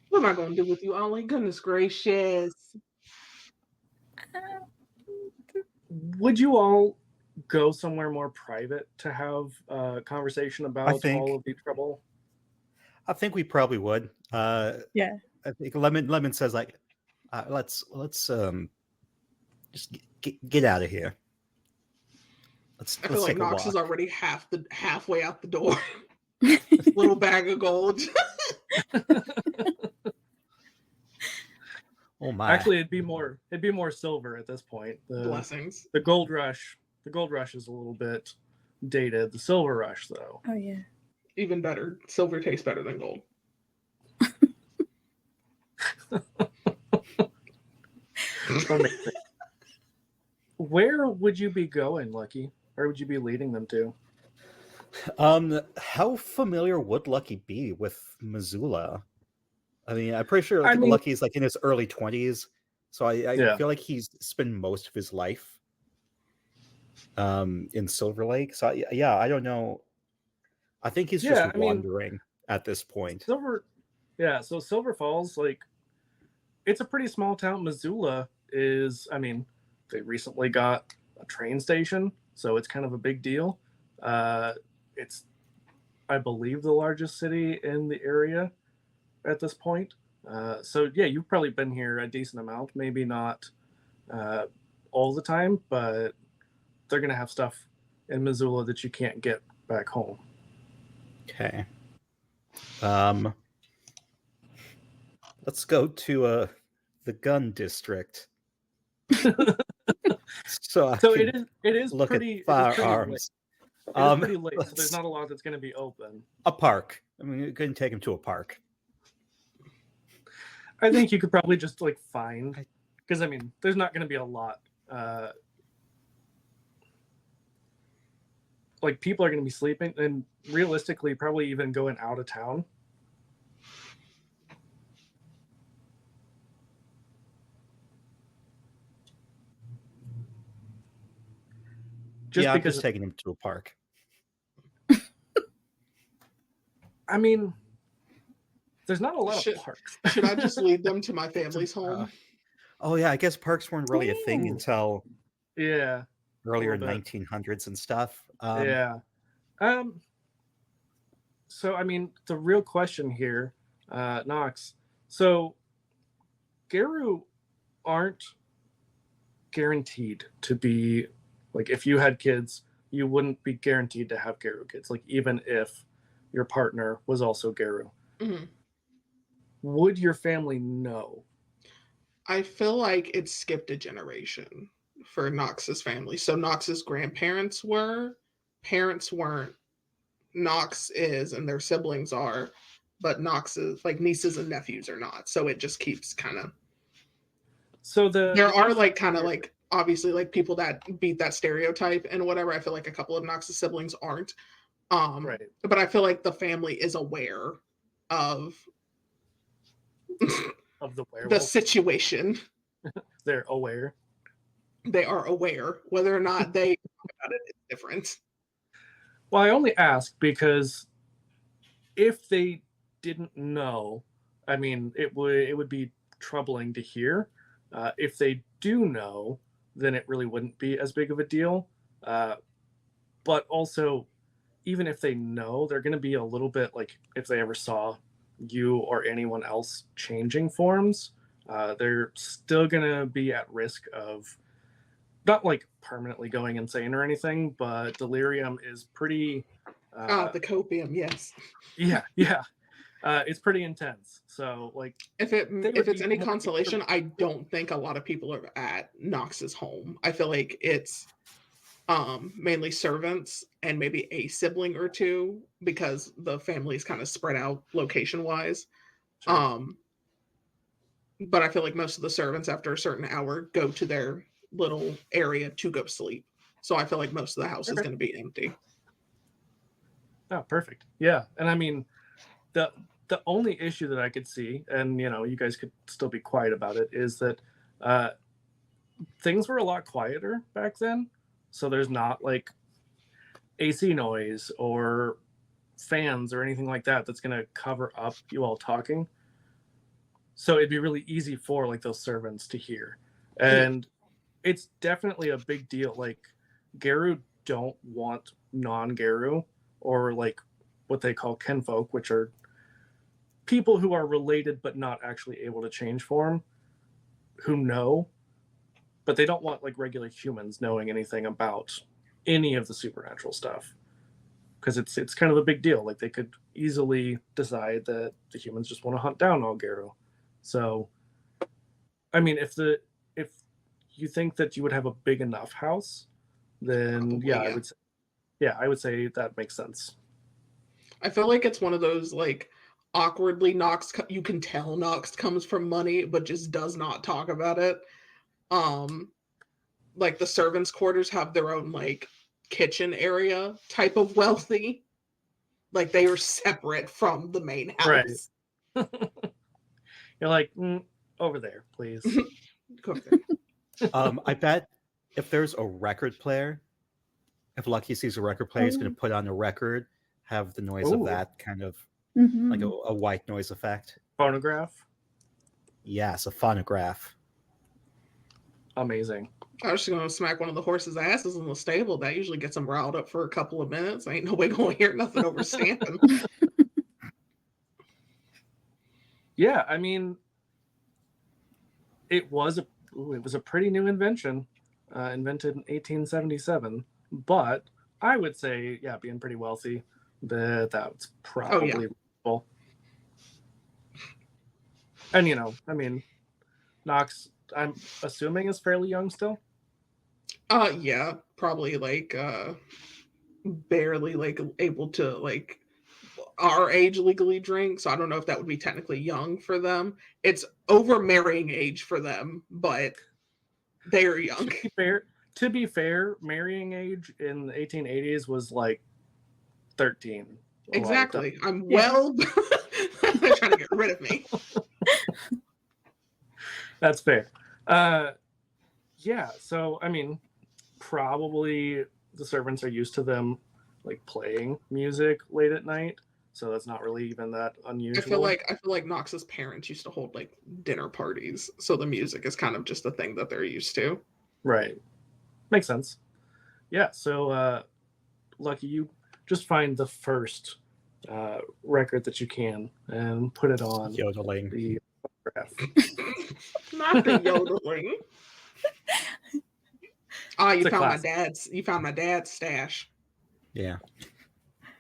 What am I going to do with you, Ollie? Goodness gracious. Would you all go somewhere more private to have a conversation about think- all of the trouble? I think we probably would. Yeah. I think Lemon says like, let's just get out of here. I Let's feel like take a Knox walk. is already halfway out the door. Little bag of gold. Oh my! Actually, it'd be more silver at this point. Blessings. The gold rush is a little bit dated. The silver rush, though. Oh yeah. Even better. Silver tastes better than gold. Amazing. Where would you be going, Lucky? Where would you be leading them to? How familiar would Lucky be with Missoula? I mean, I'm pretty sure I mean- Lucky's like in his early 20s, so I Yeah. feel like he's spent most of his life in Silver Lake. So yeah, I don't know. I think he's Yeah, just I mean- wandering at this point. So Silver Falls, like, it's a pretty small town. Missoula is, I mean, they recently got a train station, so it's kind of a big deal. It's, I believe, the largest city in the area at this point. So yeah, you've probably been here a decent amount, maybe not all the time, but they're gonna have stuff in Missoula that you can't get back home. Okay. Let's go to the gun district. So So it is look pretty at firearms. It is pretty late, so there's not a lot that's going to be open. A park. I mean, you couldn't take him to a park. I think you could probably just like find, because I mean, there's not going to be a lot. Like people are going to be sleeping, and realistically, probably even going out of town. Just yeah, because I'm just taking him to a park. I mean, there's not a lot of parks. Should I just lead them to my family's home? Oh yeah, I guess parks weren't really a thing until earlier 1900s and stuff. So I mean, the real question here, Knox. So Garu aren't guaranteed to be, like, if you had kids, you wouldn't be guaranteed to have Garu kids. Like, even if your partner was also Garu. Mm-hmm. Would your family know? I feel like it skipped a generation for Knox's family. So Knox's grandparents were, parents weren't. Knox is, and their siblings are, but Knox's, like, nieces and nephews are not. So it just keeps kind of. So there are like kind of like obviously like people that beat that stereotype and whatever. I feel like a couple of Knox's siblings aren't. Right. But I feel like the family is aware of the werewolf. The situation. They're aware. They are aware. Whether or not they talk about it is different. Well, I only ask because if they didn't know, I mean, it would be troubling to hear. If they do know, then it really wouldn't be as big of a deal. But also, even if they know, they're going to be a little bit like, if they ever saw you or anyone else changing forms, they're still going to be at risk of not like permanently going insane or anything, but delirium is pretty... the copium, yes. Yeah. It's pretty intense. So, like, if it's any consolation, I don't think a lot of people are at Knox's home. I feel like it's mainly servants and maybe a sibling or two, because the family is kind of spread out location wise. Sure. But I feel like most of the servants after a certain hour go to their little area to go sleep. So I feel like most of the house is going to be empty. Oh, perfect. Yeah. And I mean, the only issue that I could see, and you guys could still be quiet about it, is that things were a lot quieter back then. So there's not like AC noise or fans or anything like that that's going to cover up you all talking. So it'd be really easy for like those servants to hear. And it's definitely a big deal. Like, Garu don't want non-Garu, or like what they call kinfolk, which are people who are related but not actually able to change form, who know, but they don't want like regular humans knowing anything about any of the supernatural stuff, because it's kind of a big deal. Like, they could easily decide that the humans just want to hunt down all Garu. So, I mean, if you think that you would have a big enough house, then I would say that makes sense. I feel like it's one of those like awkwardly Knox, you can tell Knox comes from money but just does not talk about it. Like the servants' quarters have their own like kitchen area type of wealthy. Like, they are separate from the main house. Right. You're like, over there, please. Go over there. I bet if there's a record player, if Lucky sees a record player, he's going to put on a record, have the noise of that kind of like a white noise effect. Phonograph? Yes, a phonograph. amazing. I was just gonna smack one of the horses' asses in the stable. That usually gets them riled up for a couple of minutes. Ain't nobody gonna hear nothing over stamping. Yeah, I mean, it was a pretty new invention, invented in 1877. But I would say, yeah, being pretty wealthy, that's probably reasonable. And I mean, Knox, I'm assuming is fairly young still. Yeah, probably like barely like able to like our age legally drink. So I don't know if that would be technically young for them. It's over marrying age for them, but they're young. To be fair, marrying age in the 1880s was like 13. Exactly. I'm well. They're trying to get rid of me. That's fair. Yeah. So I mean, probably the servants are used to them like playing music late at night, so that's not really even that unusual. I feel like Knox's parents used to hold like dinner parties, so the music is kind of just a thing that they're used to. Right. Makes sense. Yeah. So, Lucky, you just find the first record that you can and put it on Yodeling. the photograph. Not the yodeling. Oh, you found classic. my dad's stash. Yeah.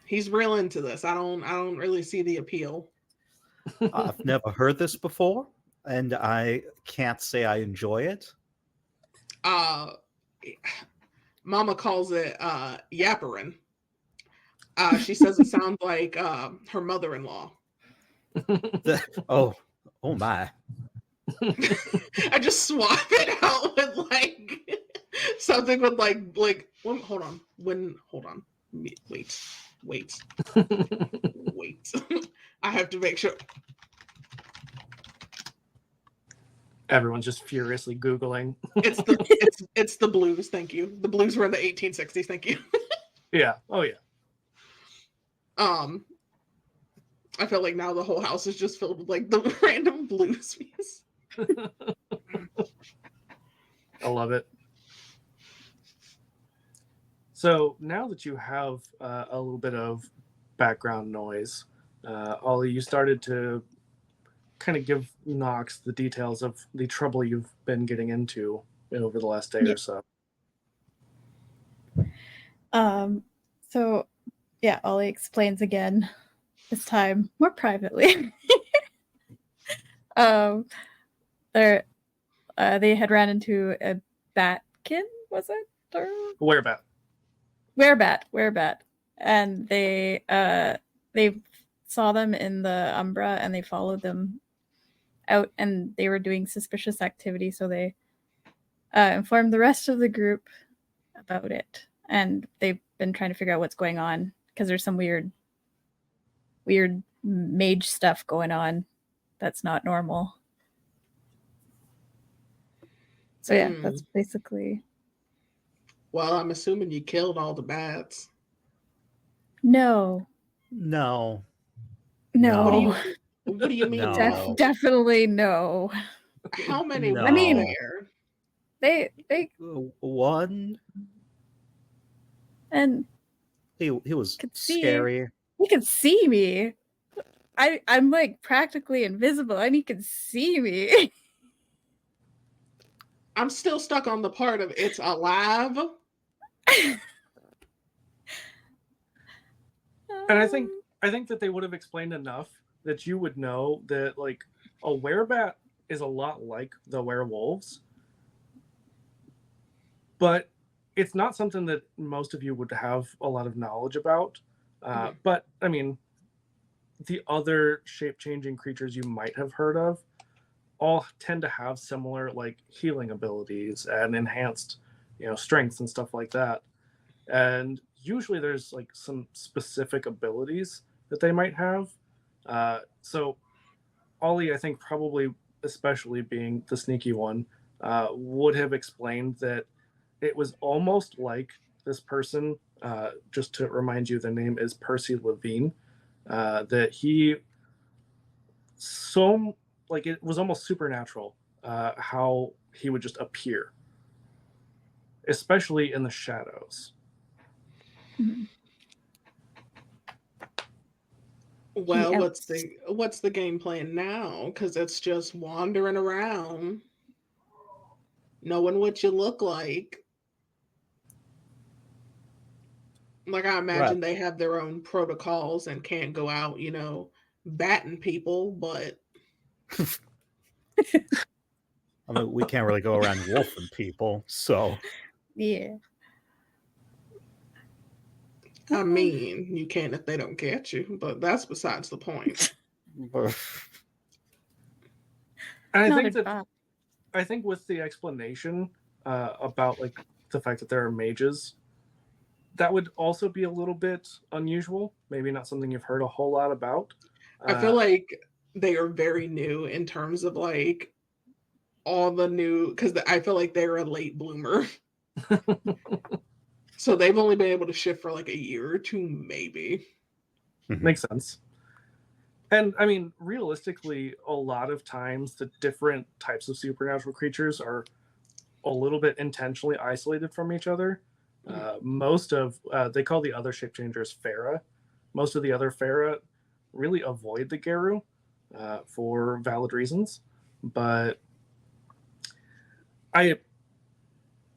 He's real into this. I don't really see the appeal. I've never heard this before, and I can't say I enjoy it. Mama calls it yapperin. She says it sounds like her mother-in-law. Oh my. I just swap it out with like something with like hold on. Wait. I have to make sure. Everyone's just furiously Googling. It's the blues. Thank you. The blues were in the 1860s. Thank you. Yeah. Oh yeah. I feel like now the whole house is just filled with like the random blues music. I love it. So now that you have a little bit of background noise, Ollie, you started to kind of give Knox the details of the trouble you've been getting into over the last day or so. So yeah, Ollie explains again, this time more privately. They had ran into a batkin, was it? Or Werebat. And they saw them in the Umbra and they followed them out and they were doing suspicious activity, so they informed the rest of the group about it. And they've been trying to figure out what's going on because there's some weird mage stuff going on that's not normal. So yeah, that's basically. Well, I'm assuming you killed all the bats. No. No. What do you mean? No. Definitely no. How many No. were there? They One. and He was see. scary. He could see me. I'm like practically invisible and he can see me. I'm still stuck on the part of it's alive. And I think that they would have explained enough that you would know that like a werebat is a lot like the werewolves, but it's not something that most of you would have a lot of knowledge about. But I mean, the other shape-changing creatures you might have heard of all tend to have similar like healing abilities and enhanced, strengths and stuff like that. And usually there's like some specific abilities that they might have. So Ollie, I think probably, especially being the sneaky one, would have explained that it was almost like this person, just to remind you, their name is Percy Levine, that he it was almost supernatural how he would just appear especially in the shadows. Mhm. Well, He what's the game plan now? Because it's just wandering around, knowing what you look like. Like I Right. imagine they have their own protocols and can't go out, batting people, but I mean, we can't really go around wolfing people, so Yeah. I mean, you can if they don't get you, but that's besides the point. And I Not think that advised. I think with the explanation about like the fact that there are mages, that would also be a little bit unusual. Maybe not something you've heard a whole lot about. I feel like they are very new in terms of like all the new, because I feel like they're a late bloomer. So they've only been able to shift for like a year or two, maybe. Makes sense. And I mean, realistically, a lot of times the different types of supernatural creatures are a little bit intentionally isolated from each other. Most of they call the other shape changers Farah. Most of the other Farah really avoid the Geru for valid reasons, but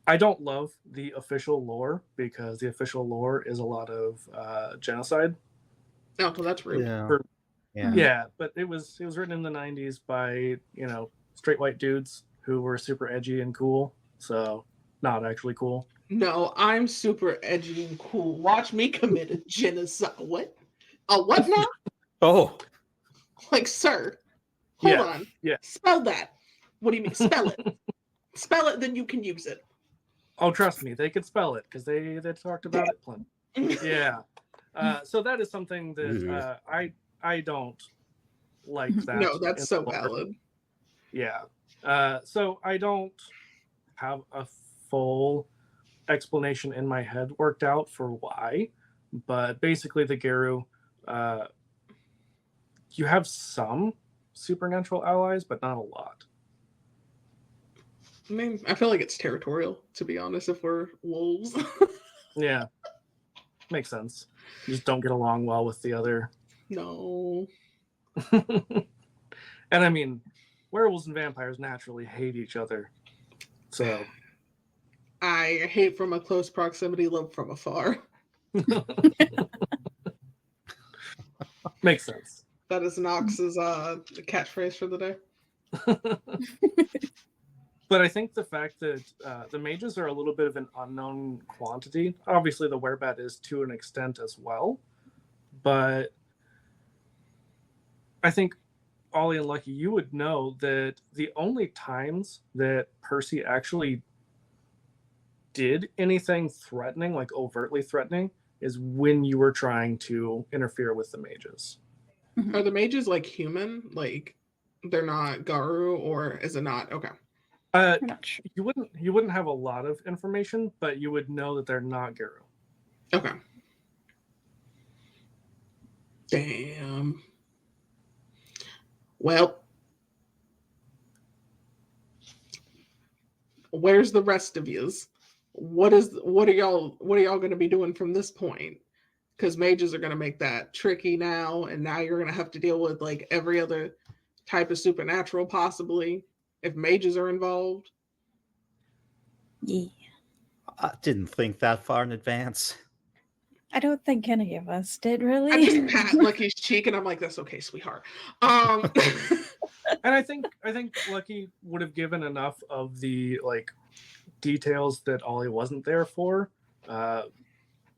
I don't love the official lore because the official lore is a lot of genocide. Oh, well, that's rude. yeah. For- Yeah. Yeah, but it was written in the 90s by, straight white dudes who were super edgy and cool. So not actually cool. No, I'm super edgy and cool. Watch me commit a genocide. What? A what now? Oh, Like, sir, hold Yeah, on. yeah. Spell that. What do you mean? Spell it. Spell it, then you can use it. Oh, trust me, they could spell it because they talked about it plenty. Yeah. So that is something that I don't like that. No, that's in so lore. valid. Yeah. So I don't have a full explanation in my head worked out for why, but basically the Geru, you have some supernatural allies, but not a lot. I mean, I feel like it's territorial, to be honest, if we're wolves. Yeah. Makes sense. You just don't get along well with the other. No. And I mean, werewolves and vampires naturally hate each other. So I hate from a close proximity, love from afar. makes sense. That is Knox's catchphrase for the day. But I think the fact that the mages are a little bit of an unknown quantity. Obviously, the werebat is to an extent as well. But I think, Ollie and Lucky, you would know that the only times that Percy actually did anything threatening, like overtly threatening, is when you were trying to interfere with the mages. Are the mages like human? Like they're not Garu, or is it not? Okay. I'm not sure. You wouldn't have a lot of information, but you would know that they're not Geru. Okay. Damn. Well, where's the rest of yous? What are y'all going to be doing from this point? Because mages are going to make that tricky now, and now you're going to have to deal with like every other type of supernatural possibly if mages are involved. Yeah. I didn't think that far in advance. I don't think any of us did really. I just pat Lucky's cheek and I'm like, that's okay, sweetheart. And I think Lucky would have given enough of the like details that Ollie wasn't there for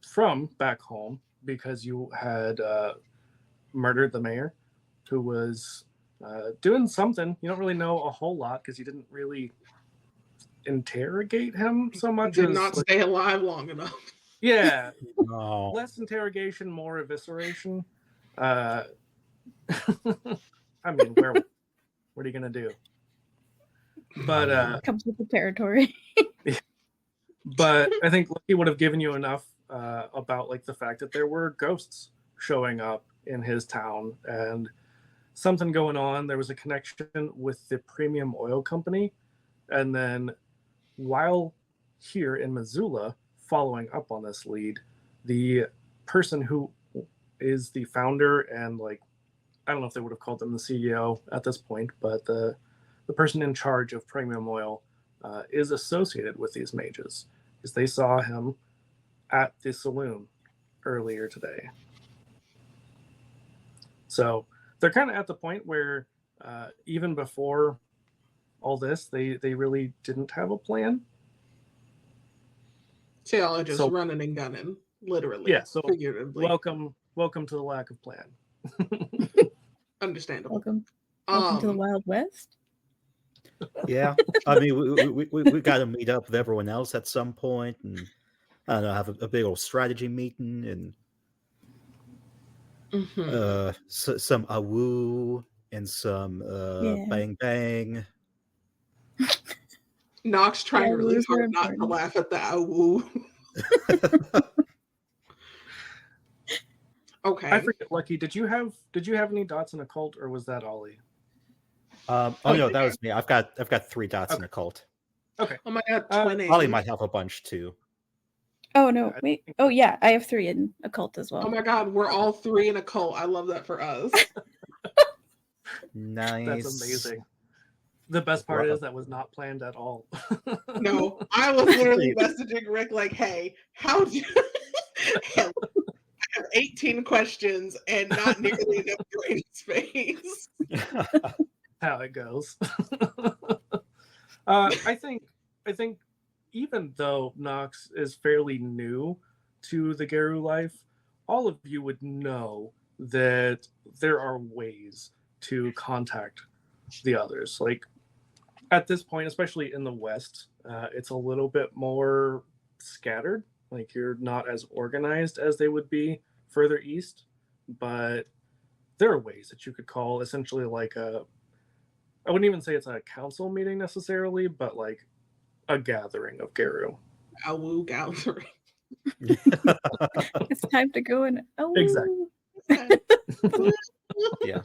from back home, because you had murdered the mayor, who was doing something. You don't really know a whole lot because you didn't really interrogate him so much. Did as, not like, stay alive long enough. yeah, Oh, less interrogation, more evisceration. I mean, what are you gonna do? But Comes with the territory. but I think Lucky would have given you enough about like the fact that there were ghosts showing up in his town and something going on. There was a connection with the premium oil company, and then while here in Missoula, following up on this lead, the person who is the founder and like, I don't know if they would have called them the CEO at this point, but the person in charge of Premium Oil is associated with these mages, because they saw him at the saloon earlier today. So they're kind of at the point where even before all this, they really didn't have a plan. So y'all are just So- running and gunning, literally. Yeah, so figuratively. welcome to the lack of plan. Understandable. Welcome to the Wild West. Yeah, I mean, we got to meet up with everyone else at some point, and I don't know, have a big old strategy meeting, and Mhm. some awoo and some Yeah. bang bang. Nox trying Yeah, really those are hard not to important. laugh at the awoo. Okay. I forget, Lucky, did you have any dots in occult, or was that Ollie? Oh Oh, no, yeah. that was me. I've got 3 dots in Okay. a cult. Okay. Oh my god, Uh, twinning. Ollie might have a bunch too. Oh no, I wait. think- Oh yeah, I have 3 in occult as well. Oh my god, we're all 3 in a cult. I love that for us. Nice. That's amazing. The best part is that was not planned at all. No, I was literally messaging Rick like, hey, how do I have 18 questions and not nearly enough brain space. How it goes. I think even though Nox is fairly new to the Geru life, all of you would know that there are ways to contact the others. Like at this point, especially in the West, it's a little bit more scattered. Like you're not as organized as they would be further east, but there are ways that you could call essentially like I wouldn't even say it's a council meeting necessarily, but like a gathering of Geru. Awoo gathering. It's time to go and Exactly. yeah.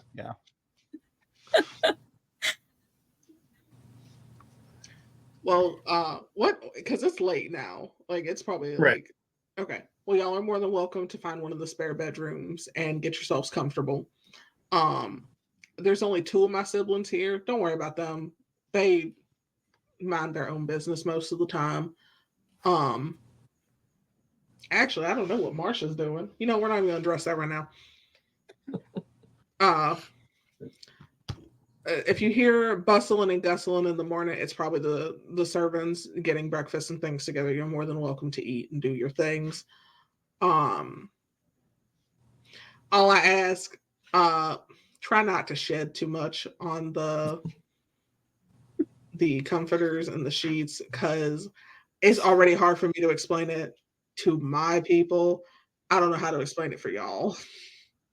Well, what? Because it's late now. Like it's probably Right. like, okay. Well, y'all are more than welcome to find one of the spare bedrooms and get yourselves comfortable. There's only 2 of my siblings here. Don't worry about them. They mind their own business most of the time. Actually, I don't know what Marsha's doing. You know, we're not even gonna address that right now. If you hear bustling and gustling in the morning, it's probably the servants getting breakfast and things together. You're more than welcome to eat and do your things. All I ask, try not to shed too much on the comforters and the sheets, because it's already hard for me to explain it to my people. I don't know how to explain it for y'all.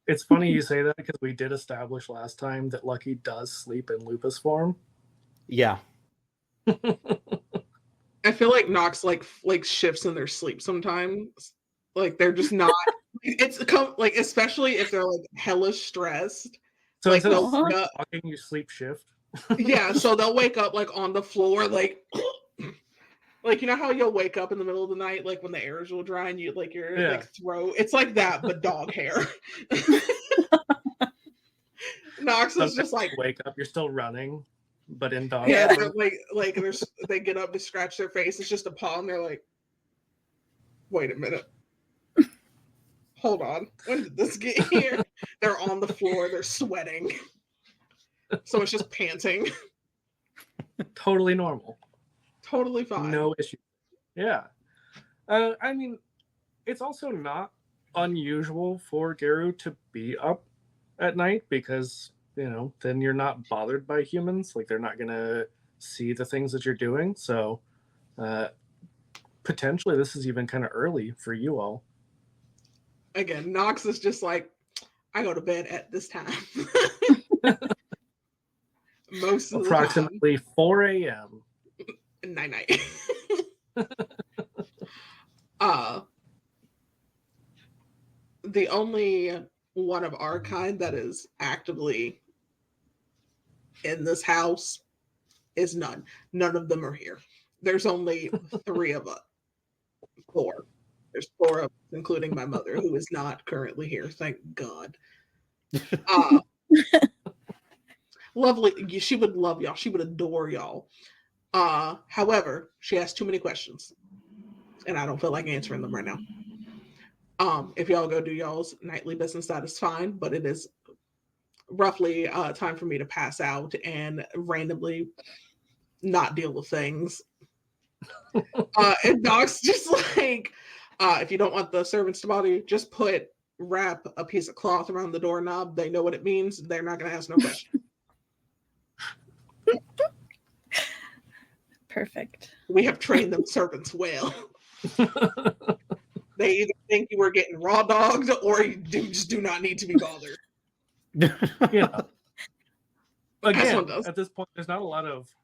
It's funny you say that because we did establish last time that Lucky does sleep in lupus form. Yeah. I feel like Nox like shifts in their sleep sometimes. Like they're just not. It's like especially if they're like hella stressed. So Like instead of Uh-huh. walking, you sleep shift. Yeah, so they'll wake up like on the floor, like like you know how you'll wake up in the middle of the night, like when the airs will dry and you like your Yeah. like throat. It's like that, but dog hair. Nox is just like wake up, you're still running, but in dog. yeah, form. they're like they get up to scratch their face. It's just a paw, and they're like, wait a minute. Hold on. When did this get here? They're on the floor, they're sweating. So it's just panting. Totally normal. Totally fine. No issue. Yeah. I mean, it's also not unusual for Geru to be up at night because, you know, then you're not bothered by humans. Like, they're not going to see the things that you're doing. So, potentially, this is even kind of early for you all. Again, Nox is just like, I go to bed at this time. Most of Approximately 4 a.m. the time. Night. The only one of our kind that is actively in this house is none. None of them are here. There's only 3 of us. 4. There's 4 of us, including my mother, who is not currently here. Thank God. Lovely. She would love y'all. She would adore y'all. However, she has too many questions, and I don't feel like answering them right now. If y'all go do y'all's nightly business, that is fine, but it is roughly time for me to pass out and randomly not deal with things. And Doc's just like, if you don't want the servants to bother you, just wrap a piece of cloth around the doorknob. They know what it means. They're not going to ask no question. Perfect. We have trained them servants well. They either think you were getting raw dogged or you just do not need to be bothered. Yeah. Again, does. at this point, there's not a lot of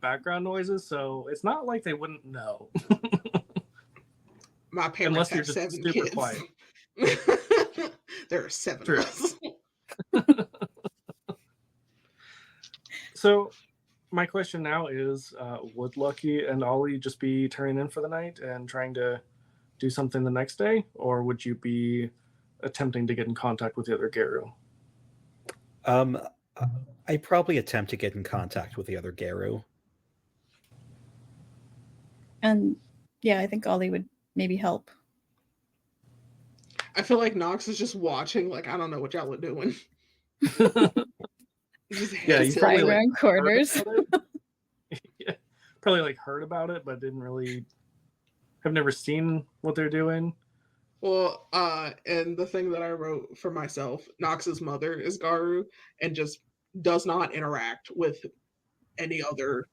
background noises, so it's not like they wouldn't know. My parents Unless you're have just 7 super kids. quiet. There are 7 True. of us. So, my question now is, would Lucky and Ollie just be turning in for the night and trying to do something the next day, or would you be attempting to get in contact with the other Geru? I probably attempt to get in contact with the other Geru. And yeah, I think Ollie would maybe help. I feel like Knox is just watching, like, I don't know what y'all are doing. Yeah, you Flying probably around corners. Yeah, probably like heard about it, but have never seen what they're doing. Well, and the thing that I wrote for myself, Knox's mother is Garu and just does not interact with any other,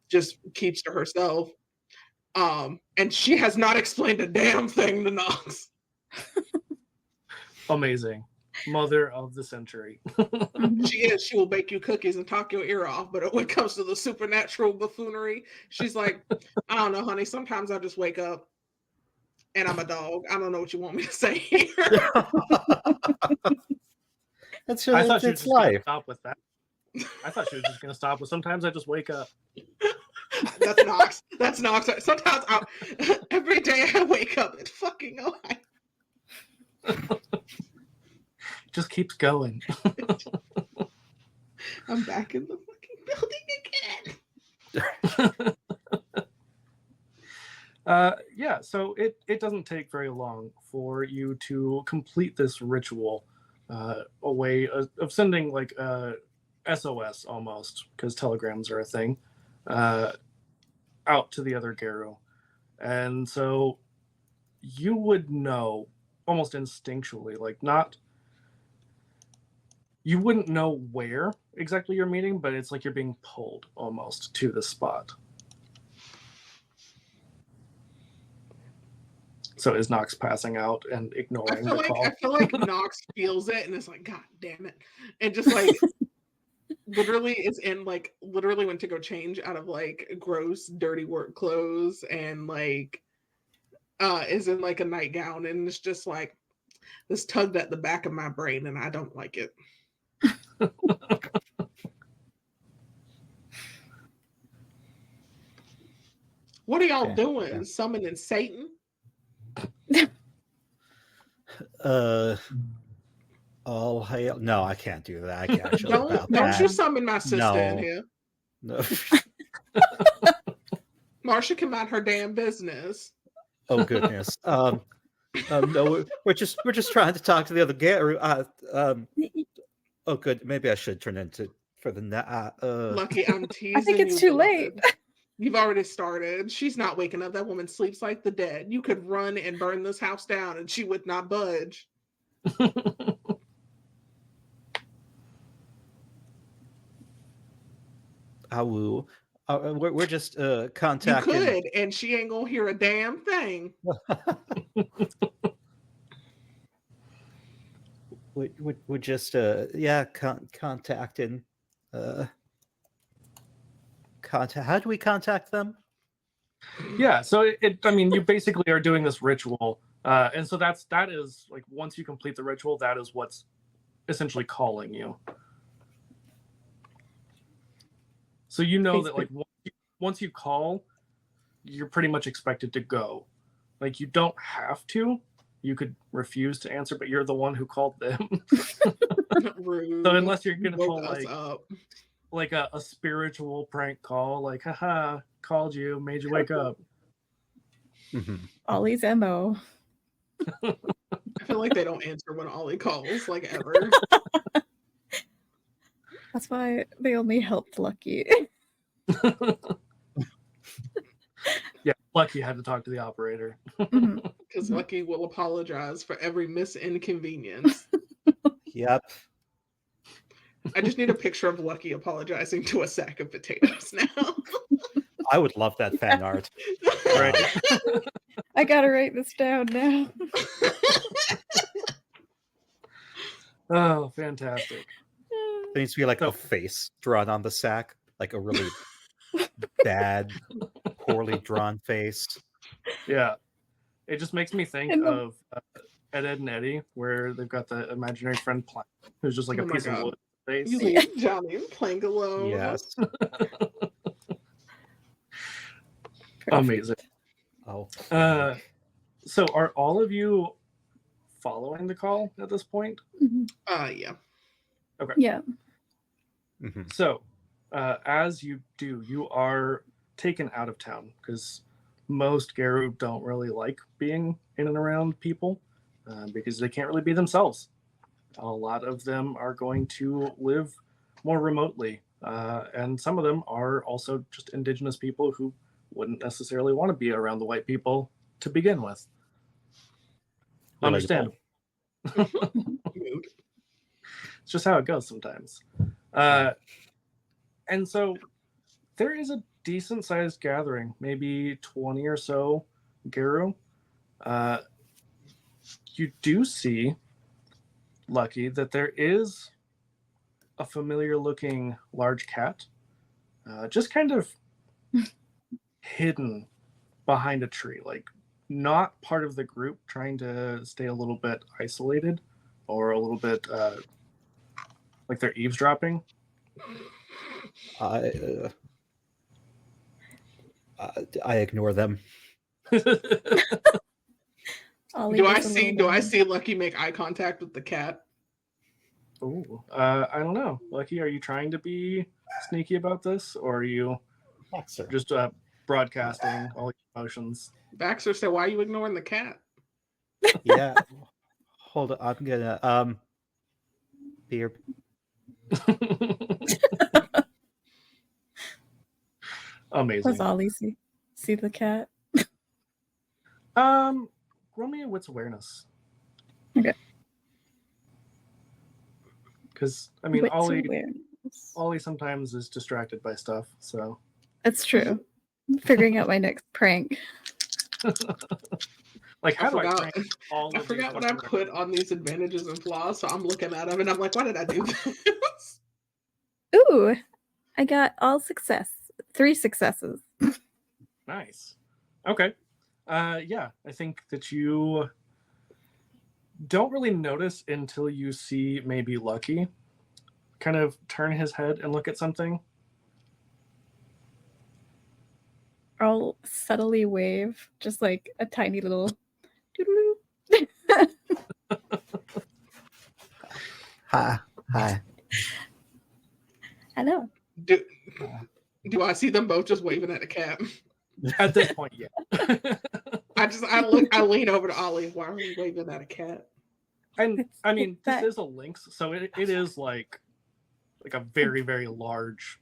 just keeps to herself. And she has not explained a damn thing to Knox. Amazing. Mother of the century. She is. She will bake you cookies and talk your ear off. But when it comes to the supernatural buffoonery, she's like, I don't know, honey. Sometimes I just wake up and I'm a dog. I don't know what you want me to say here. That's I thought she was it's just going to life. stop with that. I thought she was just going to stop with sometimes I just wake up. That's Knox. That's Knox. Sometimes every day I wake up and fucking Just keeps going. I'm back in the fucking building again. Yeah, so it doesn't take very long for you to complete this ritual, a way of sending like a SOS almost, because telegrams are a thing, out to the other Geru. And so you would know almost instinctually, like you wouldn't know where exactly you're meeting, but it's like you're being pulled almost to the spot. So is Knox passing out and ignoring the call? I feel like Knox feels it and is like, God damn it. And just like literally is in like literally went to go change out of like gross, dirty work clothes and like is in like a nightgown and it's just like this tugged at the back of my brain and I don't like it. What are y'all doing? Yeah. Summoning Satan? All hail. No, I can't do that. I can't actually. Don't you summon my sister in here. No. Marsha can mind her damn business. Oh goodness. No, we're just trying to talk to the other Geru. Oh, good. Maybe I should turn into for the Lucky, I'm teasing. I think it's too late. You've already started. She's not waking up. That woman sleeps like the dead. You could run and burn this house down, and she would not budge. Awu. We're just contacting. You could, and she ain't gonna hear a damn thing. We're just contacting. How do we contact them? Yeah, so you basically are doing this ritual, and so that is like once you complete the ritual, that is what's essentially calling you. So you know that like once you call, you're pretty much expected to go. Like, you don't have to. You could refuse to answer, but you're the one who called them. Rude. So unless you're gonna Woke pull us up. like a spiritual prank call, like, haha, called you, made you wake up. Ollie's MO. I feel like they don't answer when Ollie calls, like, ever. That's why they only helped Lucky. Yeah, Lucky had to talk to the operator. Mhm. Because Lucky will apologize for every misinconvenience. Yep. I just need a picture of Lucky apologizing to a sack of potatoes now. I would love that fan art. Right. I gotta write this down now. Oh, fantastic. There needs to be like So- a face drawn on the sack, like a really bad, poorly drawn face. Yeah. It just makes me think And the- of Ed, Ed, and Eddie, where they've got the imaginary friend Plank, who's just like Oh a my piece of God. wood face. You leave Johnny playing alone. Yes. Amazing. Oh. So are all of you following the call at this point? Mhm. Yeah. Yeah. Mhm. So, as you do, you are taken out of town because most Garu don't really like being in and around people because they can't really be themselves. A lot of them are going to live more remotely, and some of them are also just indigenous people who wouldn't necessarily want to be around the white people to begin with. Relatable. Understandable. Mood. It's just how it goes sometimes. And so there is a decent sized gathering, maybe 20 or so Garu. You do see, Lucky, that there is a familiar looking large cat, just kind of hidden behind a tree, like not part of the group, trying to stay a little bit isolated or a little bit like they're eavesdropping. I ignore them. Ollie Do I does a see? little Do I one. see Lucky make eye contact with the cat? Ooh, I don't know. Lucky, are you trying to be sneaky about this, or are you Baxter. just broadcasting all your emotions? Baxter said, "Why are you ignoring the cat?" Yeah. Hold on. I'm gonna beer. Amazing. Does Ollie see the cat? Roll me a wits awareness. Okay. Because I mean, Wits Ollie awareness. sometimes is distracted by stuff. So That's true. Figuring out my next prank. like, how do I forgot. prank all? I of forgot these what I different- put on these advantages and flaws, so I'm looking at them and I'm like, "Why did I do this?" Ooh, I got all success. 3 successes. Nice. Okay. Yeah, I think that you don't really notice until you see maybe Lucky kind of turn his head and look at something. I'll subtly wave, just like a tiny little doodaloo. Hi. Hello. Do I see them both just waving at the cat? At this point, yeah. I lean over to Ollie. Why are we waving at a cat? And I mean, It's this that- is a lynx, so it is like a very, very large,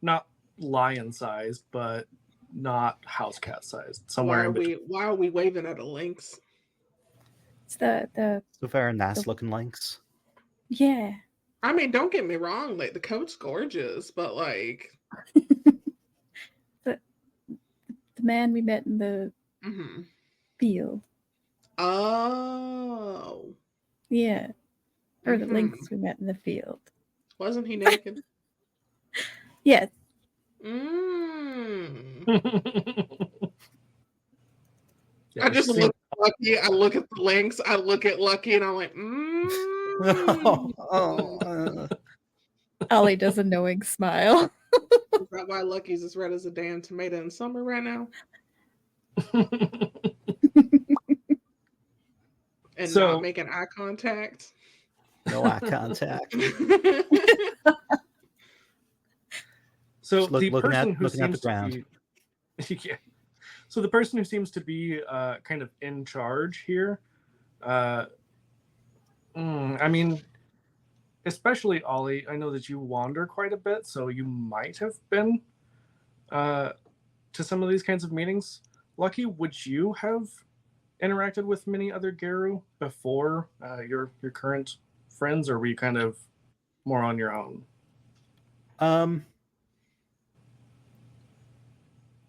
not lion sized, but not house cat sized. Somewhere in between. Why are we waving at a lynx? It's the It's a very nice looking lynx. yeah. I mean, don't get me wrong, like the coat's gorgeous, but like The man we met in the mhm. field. Oh. Yeah. Or the Mhm. lynx we met in the field. Wasn't he naked? Yes. Mm. Yeah, I just seems- look at Lucky, I look at the lynx, I look at Lucky, and I'm like, Ollie does a knowing smile. Is that why Lucky's as red as a damn tomato in summer right now? And So- not making eye contact. No eye contact. So Just the looking person at- who looking at the seems to ground. be, yeah. So the person who seems to be kind of in charge here, I mean, especially Ollie, I know that you wander quite a bit, so you might have been to some of these kinds of meetings. Lucky, would you have interacted with many other Geru before your current friends, or were you kind of more on your own?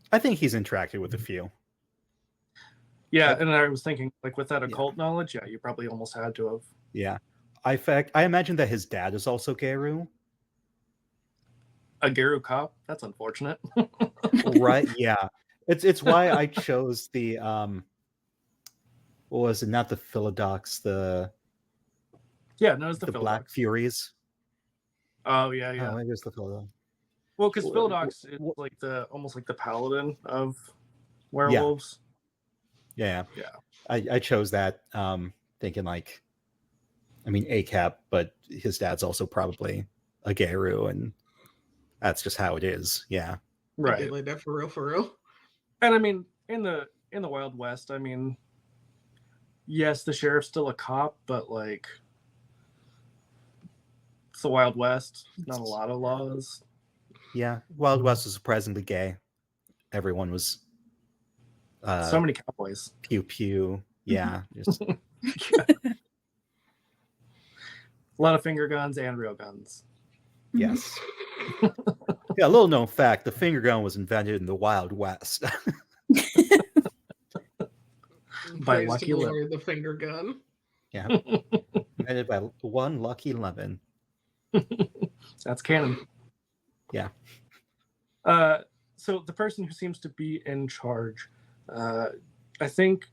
I think he's interacted with a few. Yeah, Like- and I was thinking, like, with that Yeah. occult knowledge, yeah, you probably almost had to have. Yeah. I imagine that his dad is also Geru. A Geru cop? That's unfortunate. Right? Yeah. It's why I chose the what was it? Not the Philodox, Yeah, no, it's the, the Black Philodox. Furies. Oh, yeah, yeah. Oh, it is the Philodox. Well, because Wh- Philodox is wh- like almost like the paladin of werewolves. Yeah. Yeah. I chose that thinking like, I mean ACAP, but his dad's also probably a Geru, and that's just how it is. Yeah. I Right. did like that for real. And I mean, in the Wild West, I mean, yes, the sheriff's still a cop, but like, it's the Wild West. Not a lot of laws. Yeah. Wild West was surprisingly gay. Everyone was So many cowboys. pew pew. Yeah. Just, A lot of finger guns and real guns. yes. Yeah, a little known fact, the finger gun was invented in the Wild West. By Praise Lucky to the Lip. Lord, the finger gun. Yeah. Invented by one lucky lemon. That's canon. Yeah. So the person who seems to be in charge, I think,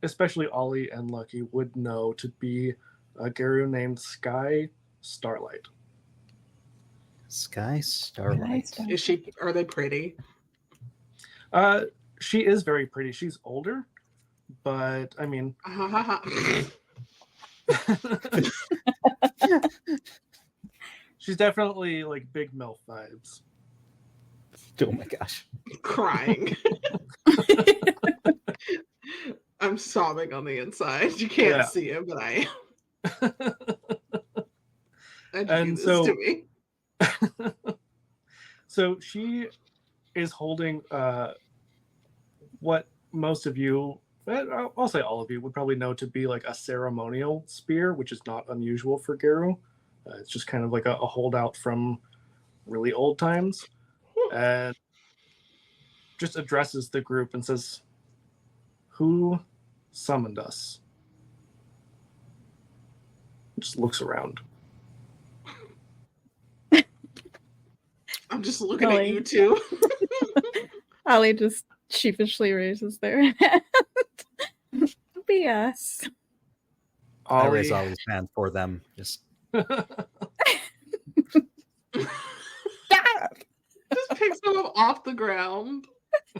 especially Ollie and Lucky would know to be a Geru named Sky Starlight. Sky Starlight. Are they pretty? She is very pretty. She's older, but I mean, she's definitely like big MILF vibes. Oh my gosh. Crying. I'm sobbing on the inside. You can't Yeah. see it, but I am. How'd you And do this so- to me? So she is holding what most of you, I'll say all of you, would probably know to be like a ceremonial spear, which is not unusual for Geru. It's just kind of like a holdout from really old times. And just addresses the group and says, "Who summoned us?" Just looks around. I'm just looking at Ollie. you two. Ollie just sheepishly raises their hand. Be us. I raise Ollie, Ollie's hand for them. Just Just picks them up off the ground.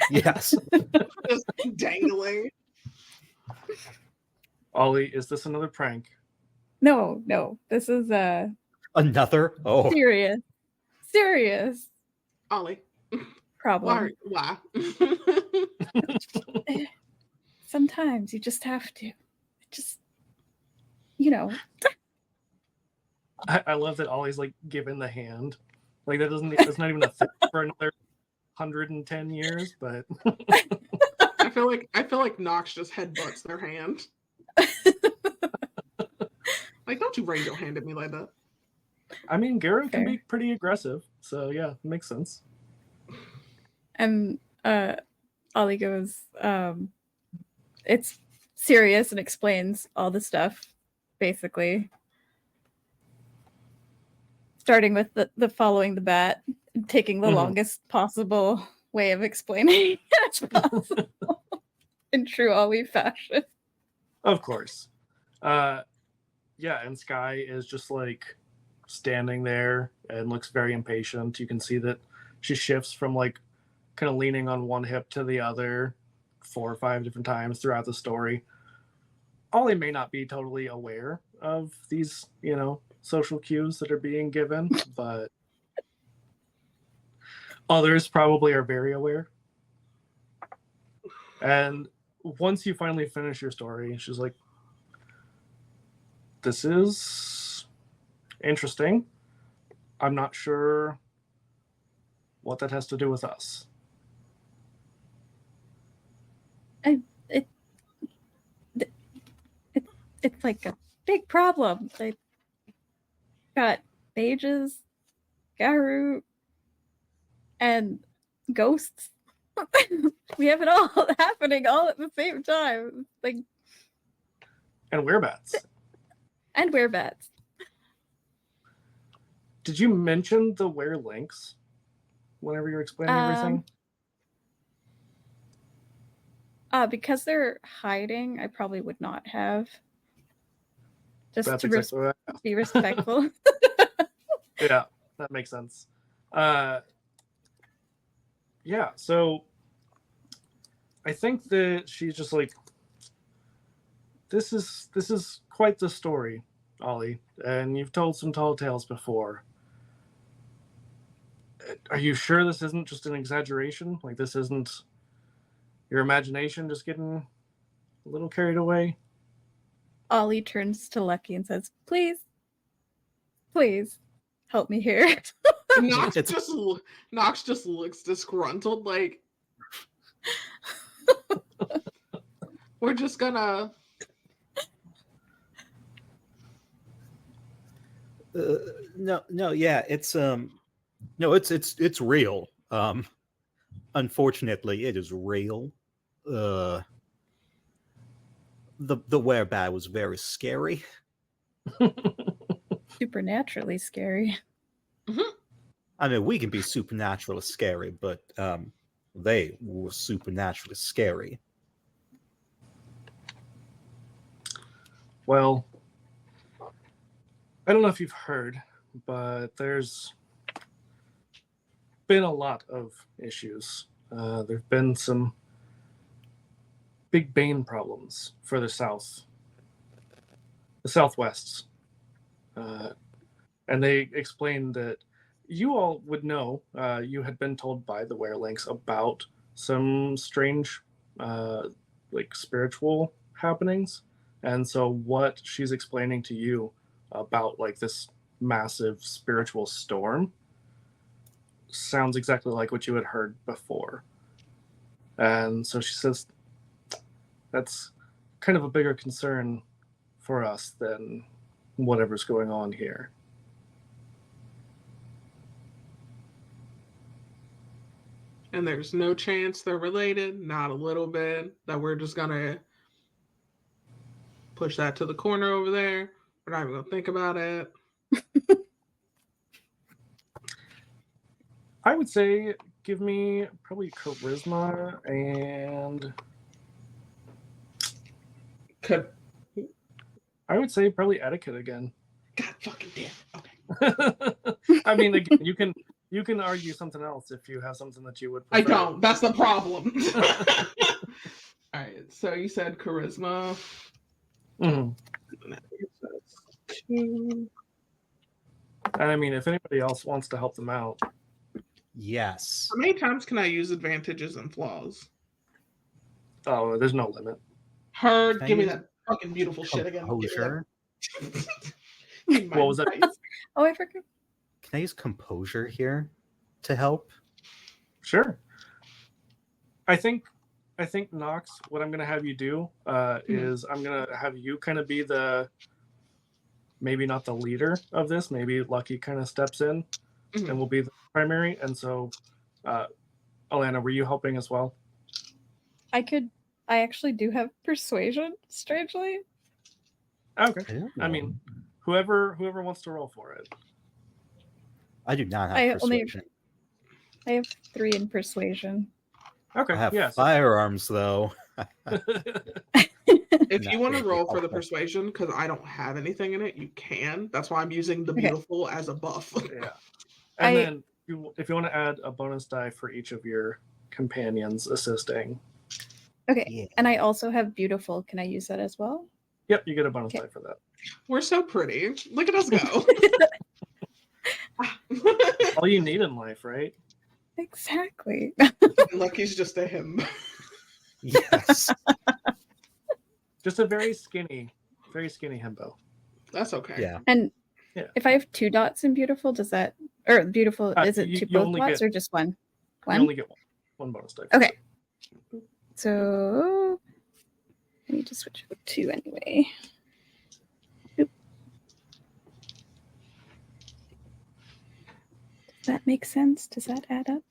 yes. Just dangling. Ollie, is this another prank? No, this is Another? Oh. serious Ollie. problem. Why? Sometimes you just have to. Just, you know. I love that Ollie's like given the hand. Like that's not even a thing for another 110 years, but I feel like Nox just headbutts their hand. Like, don't you raise your hand at me like that. I mean Geru can Fair. be pretty aggressive, so yeah, it makes sense. And Ollie goes, it's serious, and explains all the stuff, basically. Starting with the following the bat, and taking the Mhm. longest possible way of explaining as possible in true Ollie fashion. Of course. Yeah, and Sky is just like standing there and looks very impatient. You can see that she shifts from like kind of leaning on one hip to the other, 4 or 5 different times throughout the story. Ollie may not be totally aware of these, social cues that are being given, but others probably are very aware. And once you finally finish your story, she's like, this is interesting. I'm not sure what that has to do with us. It's like a big problem. They got mages, Garu, and ghosts. We have it all happening all at the same time. Like, and werebats. And werebats. Did you mention the werelinks whenever you were explaining everything? Because they're hiding, I probably would not have. Just That's to exactly what be respectful. Yeah, that makes sense. Yeah, so I think that she's just like, this is quite the story, Ollie, and you've told some tall tales before. Are you sure this isn't just an exaggeration? Like, this isn't your imagination just getting a little carried away? Ollie turns to Lucky and says, please help me here. Nox just looks disgruntled, like, we're just gonna... Yeah, it's it's real. Unfortunately, it is real. The werebat was very scary. Supernaturally scary. I mean, we can be supernaturally scary, but they were supernaturally scary. Well, I don't know if you've heard, but there's been a lot of issues. There've been some big bane problems for the southwest. And they explained that you all would know, you had been told by the werelinks about some strange, like, spiritual happenings. And so what she's explaining to you about, like, this massive spiritual storm sounds exactly like what you had heard before. And so she says, that's kind of a bigger concern for us than whatever's going on here. And there's no chance they're related, not a little bit, that we're just gonna push that to the corner over there. We're not even gonna think about it. I would say give me probably charisma and I would say probably etiquette again. God fucking damn. Okay. I mean, again, you can argue something else if you have something that you would prefer. I don't. That's the problem. All right. So you said charisma. Mm-hmm. And I mean, if anybody else wants to help them out. Yes. How many times can I use advantages and flaws? Oh, there's no limit. Give me that fucking beautiful shit again. Composure? What was that? Oh, I forgot. Can I use composure here to help? Sure. I think Nox, what I'm gonna have you do is I'm gonna have you kind of be the, maybe not the leader of this, maybe Lucky kind of steps in and will be the primary. And so Alana, were you helping as well? I actually do have persuasion, strangely. Okay. I mean, whoever wants to roll for it. I do not have persuasion. I have 3 in persuasion. Okay. I have yes. firearms, though. If you want to roll for the persuasion, because I don't have anything in it, you can. That's why I'm using the beautiful as a buff. Yeah. And then if you want to add a bonus die for each of your companions assisting. Okay. Yeah. And I also have beautiful. Can I use that as well? Yep, you get a bonus Okay. die for that. We're so pretty. Look at us go. All you need in life, right? Exactly. Lucky's just a him. Yes. Just a very skinny himbo. That's okay. Yeah. And Yeah. if I have 2 dots in beautiful, does that, or beautiful, is it you- two you both only dots get- or just one? You only get one bonus die. Okay. So I need to switch to 2 anyway. Oop. Does that make sense? Does that add up?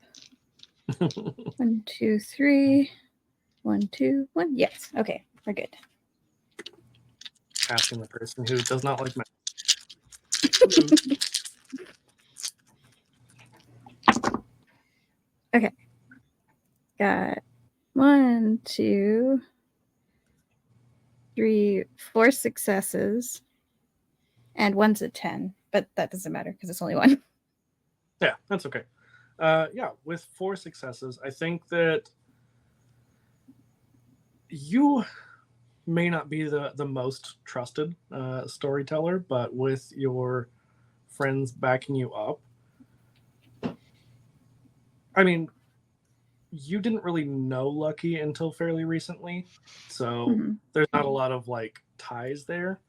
1, 2, 3. 1, 2, 1. Yes. Okay. We're good. Asking the person who does not like math. Got 1, 2, 3, 4 successes, and one's a 10, but that doesn't matter because it's only one. Yeah, that's okay. Yeah, with 4 successes, I think that you may not be the most trusted storyteller, but with your friends backing you up, I mean, you didn't really know Lucky until fairly recently, so Mhm. there's not a lot of like ties there.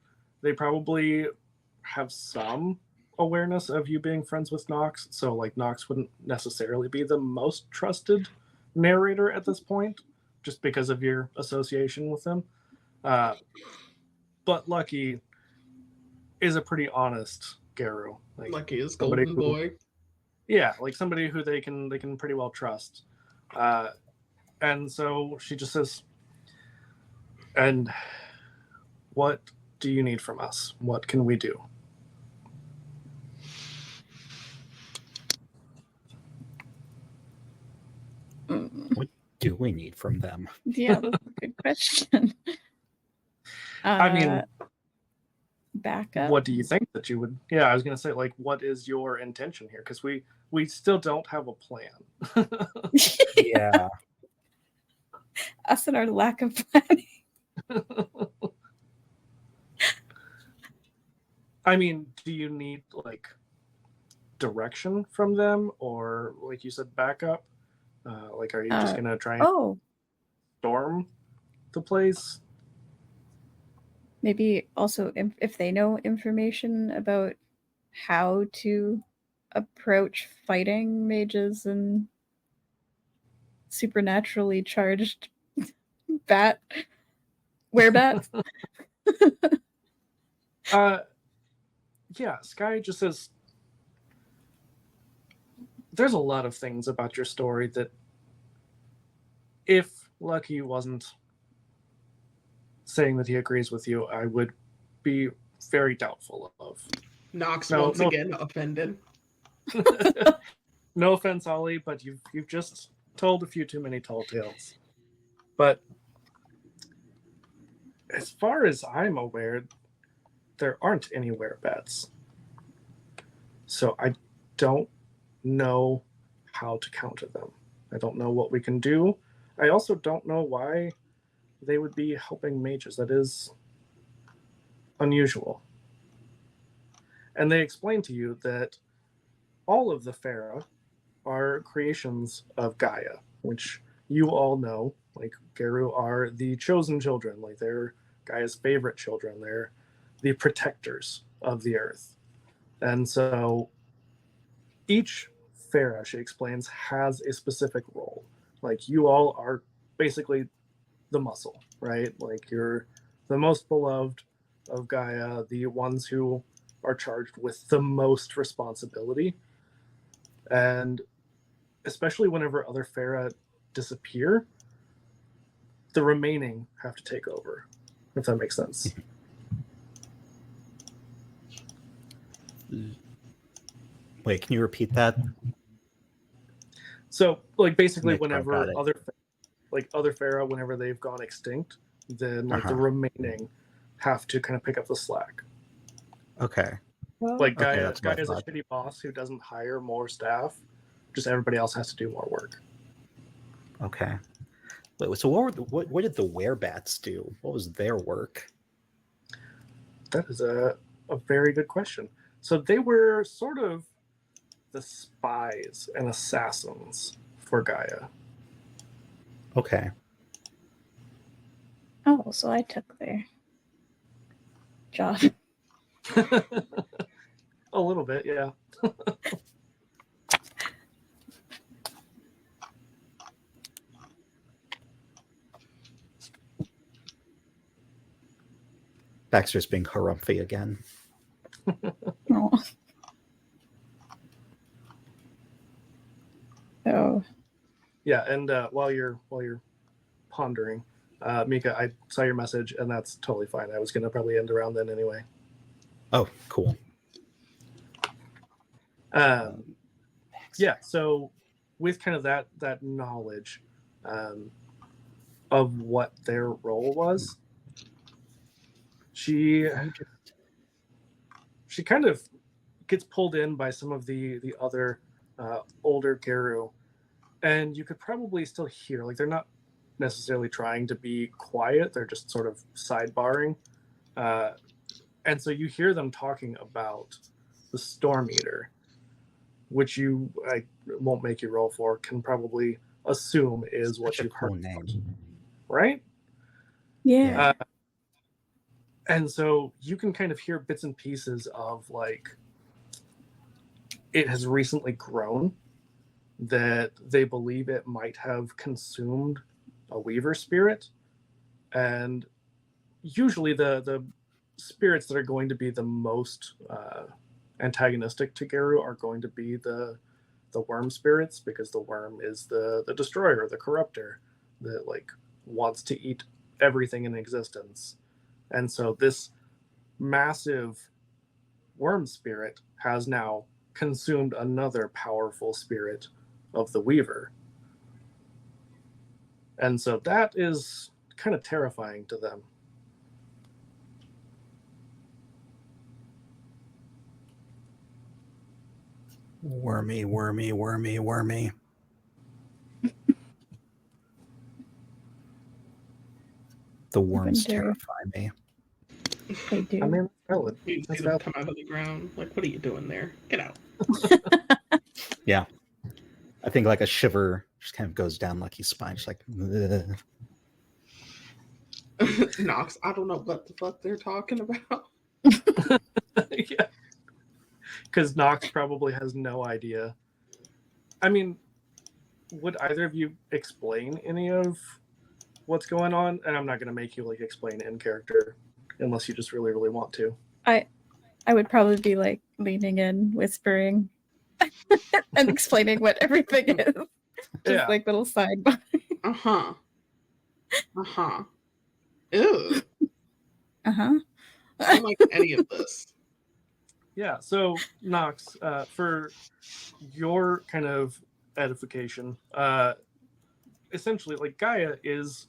They probably have some awareness of you being friends with Nox, so like Nox wouldn't necessarily be the most trusted narrator at this point, just because of your association with them. But Lucky is a pretty honest Garu. Like Lucky is somebody golden who- boy. yeah, like somebody who they can pretty well trust. And so she just says, "And what do you need from us? What can we do?" Mm. Do we need from them? Yeah, that's a good question. I mean, backup. what do you think that you would? Yeah, I was gonna say, like, what is your intention here? Because we still don't have a plan. Yeah. Us and our lack of planning. I mean, do you need like direction from them, or like you said, backup? Like, are you just gonna try and Oh, storm the place? maybe also if they know information about how to approach fighting mages and supernaturally charged werebats. Yeah, Sky just says there's a lot of things about your story that if Lucky wasn't saying that he agrees with you, I would be very doubtful of. Nox No, once no. again offended. No offense, Ollie, but you've just told a few too many tall tales. But as far as I'm aware, there aren't any werebats. So I don't know how to counter them. I don't know what we can do. I also don't know why they would be helping mages. That is unusual. And they explain to you that all of the Pharaoh are creations of Gaia, which you all know. Like, Garu are the chosen children. Like, they're Gaia's favorite children. They're the protectors of the earth. And so each Pharaoh, she explains, has a specific role. Like, you all are basically the muscle, right? Like, you're the most beloved of Gaia, the ones who are charged with the most responsibility. And especially whenever other Pharaoh disappear, the remaining have to take over, if that makes sense. Wait, can you repeat that? So, like, basically, Make sure I whenever got it. other Pharaoh, whenever they've gone extinct, then like the Uh-huh. remaining have to kind of pick up the slack. Okay. Like, Okay, Gaia that's what I is a thought. shitty boss who doesn't hire more staff. Just everybody else has to do more work. Okay. Wait, so what did the werebats do? What was their work? That is a very good question. So they were sort of the spies and assassins for Gaia. Okay. Oh, so I took their job. A little bit, yeah. Baxter's being harumphy again. Oh. Oh. Yeah, and while you're pondering, Mika, I saw your message, and that's totally fine. I was going to probably end around then anyway. Oh, cool. Yeah, so with kind of that knowledge of what their role was, she kind of gets pulled in by some of the other older Geru, and you could probably still hear, like, they're not necessarily trying to be quiet, they're just sort of sidebarring, and so you hear them talking about the Storm Eater, which I won't make you roll for, can probably assume is what you've heard. Cool name. Right? Yeah. And so you can kind of hear bits and pieces of, like, it has recently grown, that they believe it might have consumed a weaver spirit. And usually the spirits that are going to be the most antagonistic to Geru are going to be the worm spirits, because the worm is the destroyer, the corrupter, that, like, wants to eat everything in existence. And so this massive worm spirit has now consumed another powerful spirit of the weaver. And so that is kind of terrifying to them. Wormy. The worms Wonder- terrify me. They do. I mean, valid. You see That's them valid. come out of the ground. Like, what are you doing there? Get out. Yeah. I think, like, a shiver just kind of goes down like his spine. Just like, ugh. Knox, I don't know what the fuck they're talking about. Yeah. Because Nox probably has no idea. I mean, would either of you explain any of what's going on? And I'm not going to make you, like, explain in character unless you just really, really want to. I would probably be like leaning in, whispering, and explaining what everything is. Just Yeah. like little sidebar. Ew. I don't like any of this. Yeah, so Nox, for your kind of edification, essentially, like, Gaia is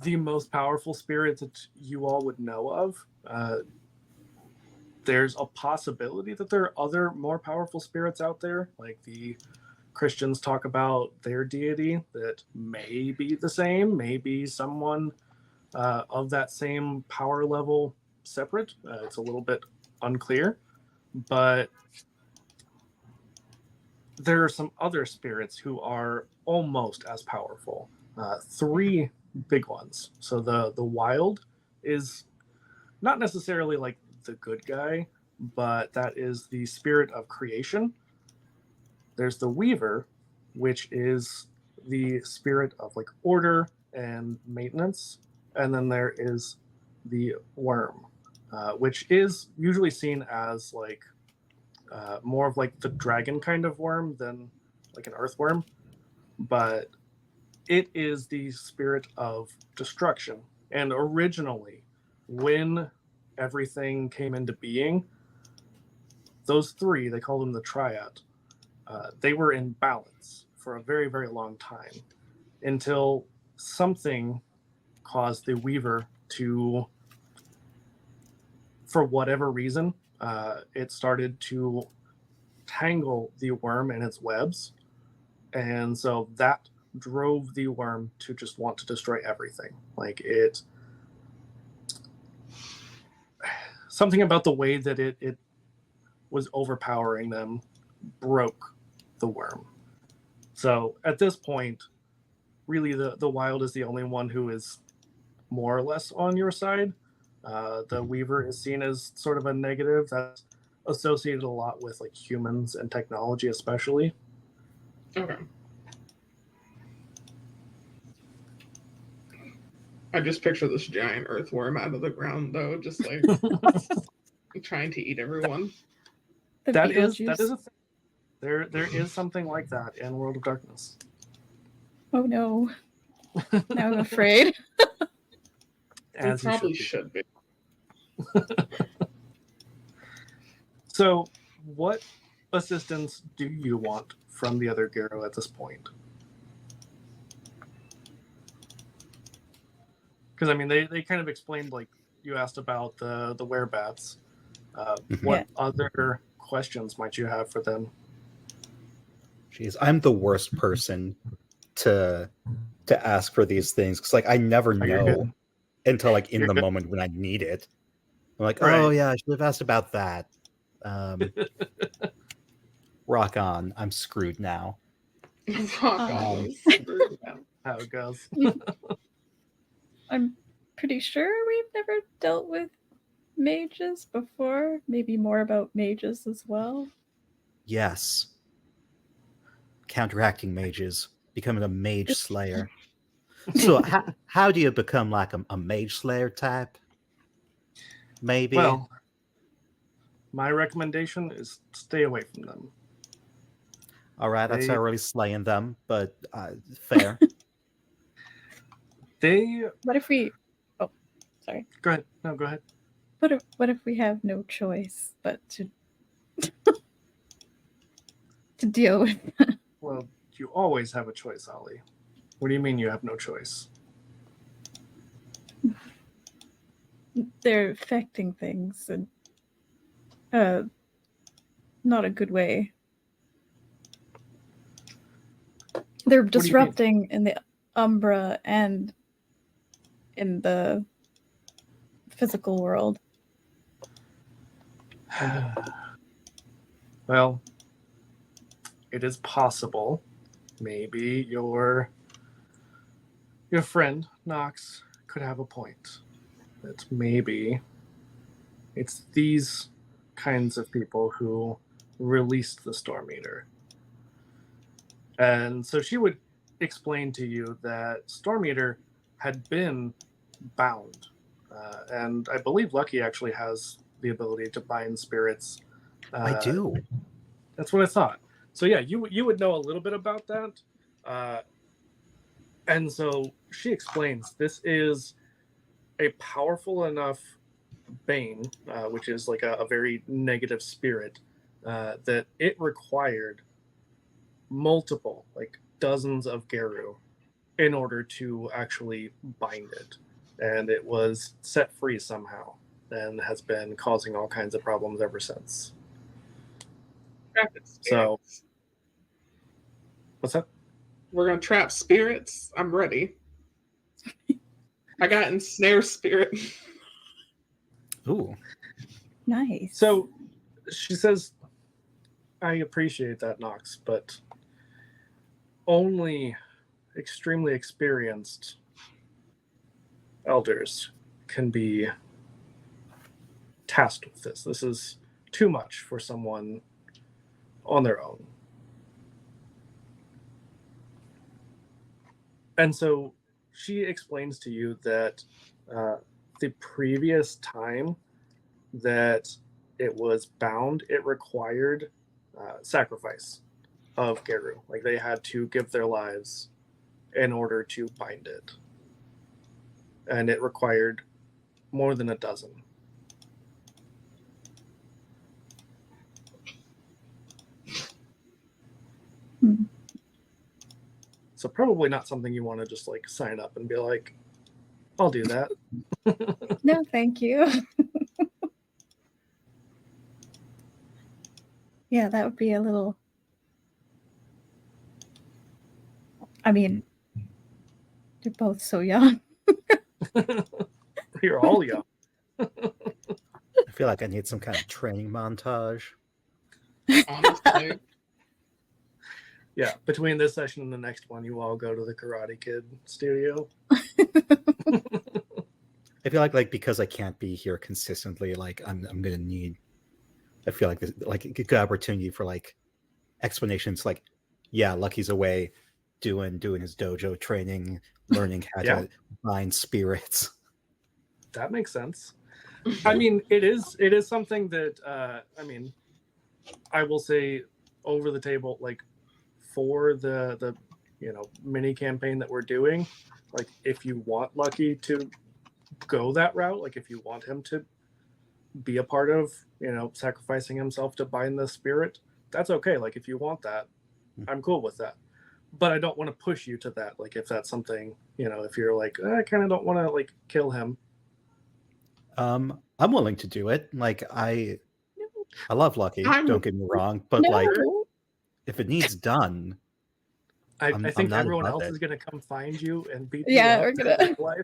the most powerful spirit that you all would know of. There's a possibility that there are other more powerful spirits out there, like the Christians talk about their deity that may be the same, maybe someone of that same power level separate. It's a little bit unclear, but there are some other spirits who are almost as powerful. Three big ones. So the Wild is not necessarily like the good guy, but that is the spirit of creation. There's the Weaver, which is the spirit of, like, order and maintenance. And then there is the Worm, which is usually seen as, like, more of like the dragon kind of worm than like an earthworm, but it is the spirit of destruction. And originally, when everything came into being, those three, they call them the triad, they were in balance for a very, very long time until something caused the Weaver to, for whatever reason, it started to tangle the worm in its webs. And so that drove the worm to just want to destroy everything. Like it, something about the way that it was overpowering them broke the worm. So at this point, really the wild is the only one who is more or less on your side. The Weaver is seen as sort of a negative that's associated a lot with like humans and technology, especially. Okay. I just picture this giant earthworm out of the ground, though, just like trying to eat everyone. The That is Beetlejuice. a thing. There is something like that in World of Darkness. Oh no. Now I'm afraid. There As you probably should be. should be. So, what assistance do you want from the other Garo at this point? Because I mean, they kind of explained, like you asked about the werebats. What other questions might you have for them? Jeez, I'm the worst person to ask for these things because like I never Oh, you're know good. until like in You're the good. moment when I need it. I'm like, Right. oh yeah, I should have asked about that. Rock on. I'm screwed now. Rock on. Screwed now. How it goes. I'm pretty sure we've never dealt with mages before. Maybe more about mages as well. Yes. Counteracting mages, becoming a mage slayer. So how do you become like a mage slayer type? Maybe. Well, my recommendation is stay away from them. All right, that's they- not really slaying them, but fair. They What if we sorry. go ahead. No, go ahead. What if we have no choice but to to deal with Well, you always have a choice, Ollie. What do you mean you have no choice? they're affecting things and not a good way. They're do you mean? disrupting in the Umbra and in the physical world. Well, it is possible. Maybe your friend Knox could have a point. That maybe it's these kinds of people who released the Storm Eater. And so she would explain to you that Storm Eater had been bound. And I believe Lucky actually has the ability to bind spirits. I do. That's what I thought. So yeah, you would know a little bit about that. And so she explains this is a powerful enough bane, which is like a very negative spirit, that it required multiple, like dozens of Geru in order to actually bind it. And it was set free somehow and has been causing all kinds of problems ever since. So, what's that? We're gonna trap spirits. I'm ready. I got ensnare spirit. Ooh. Nice. So she says, I appreciate that, Knox, but only extremely experienced elders can be tasked with this. This is too much for someone on their own. And so she explains to you that the previous time that it was bound, it required sacrifice of Geru. Like they had to give their lives in order to bind it. And it required more than a dozen. Hmm. So probably not something you want to just like sign up and be like, I'll do that. No, thank you. Yeah, that would be a little. I mean, they're both so young. You're all young. I feel like I need some kind of training montage. Honestly. Yeah, between this session and the next one, you all go to the Karate Kid studio. I feel like because I can't be here consistently, like I'm gonna need. I feel like this, like a good opportunity for like explanations. Like, yeah, Lucky's away, doing his dojo training, learning how Yeah. to bind spirits. That makes sense. I mean, it is something that I mean, I will say over the table, like for the mini campaign that we're doing, like if you want Lucky to go that route, like if you want him to be a part of sacrificing himself to bind the spirit, that's okay. Like if you want that, I'm cool with that, but I don't want to push you to that. Like if that's something, if you're like, I kind of don't want to like kill him. I'm willing to do it. Like I love Lucky. I'm- Don't get me wrong, but No. like if it needs done, I I'm think not everyone above else it. is gonna come find you and beat Yeah, you we're up. gonna- Life.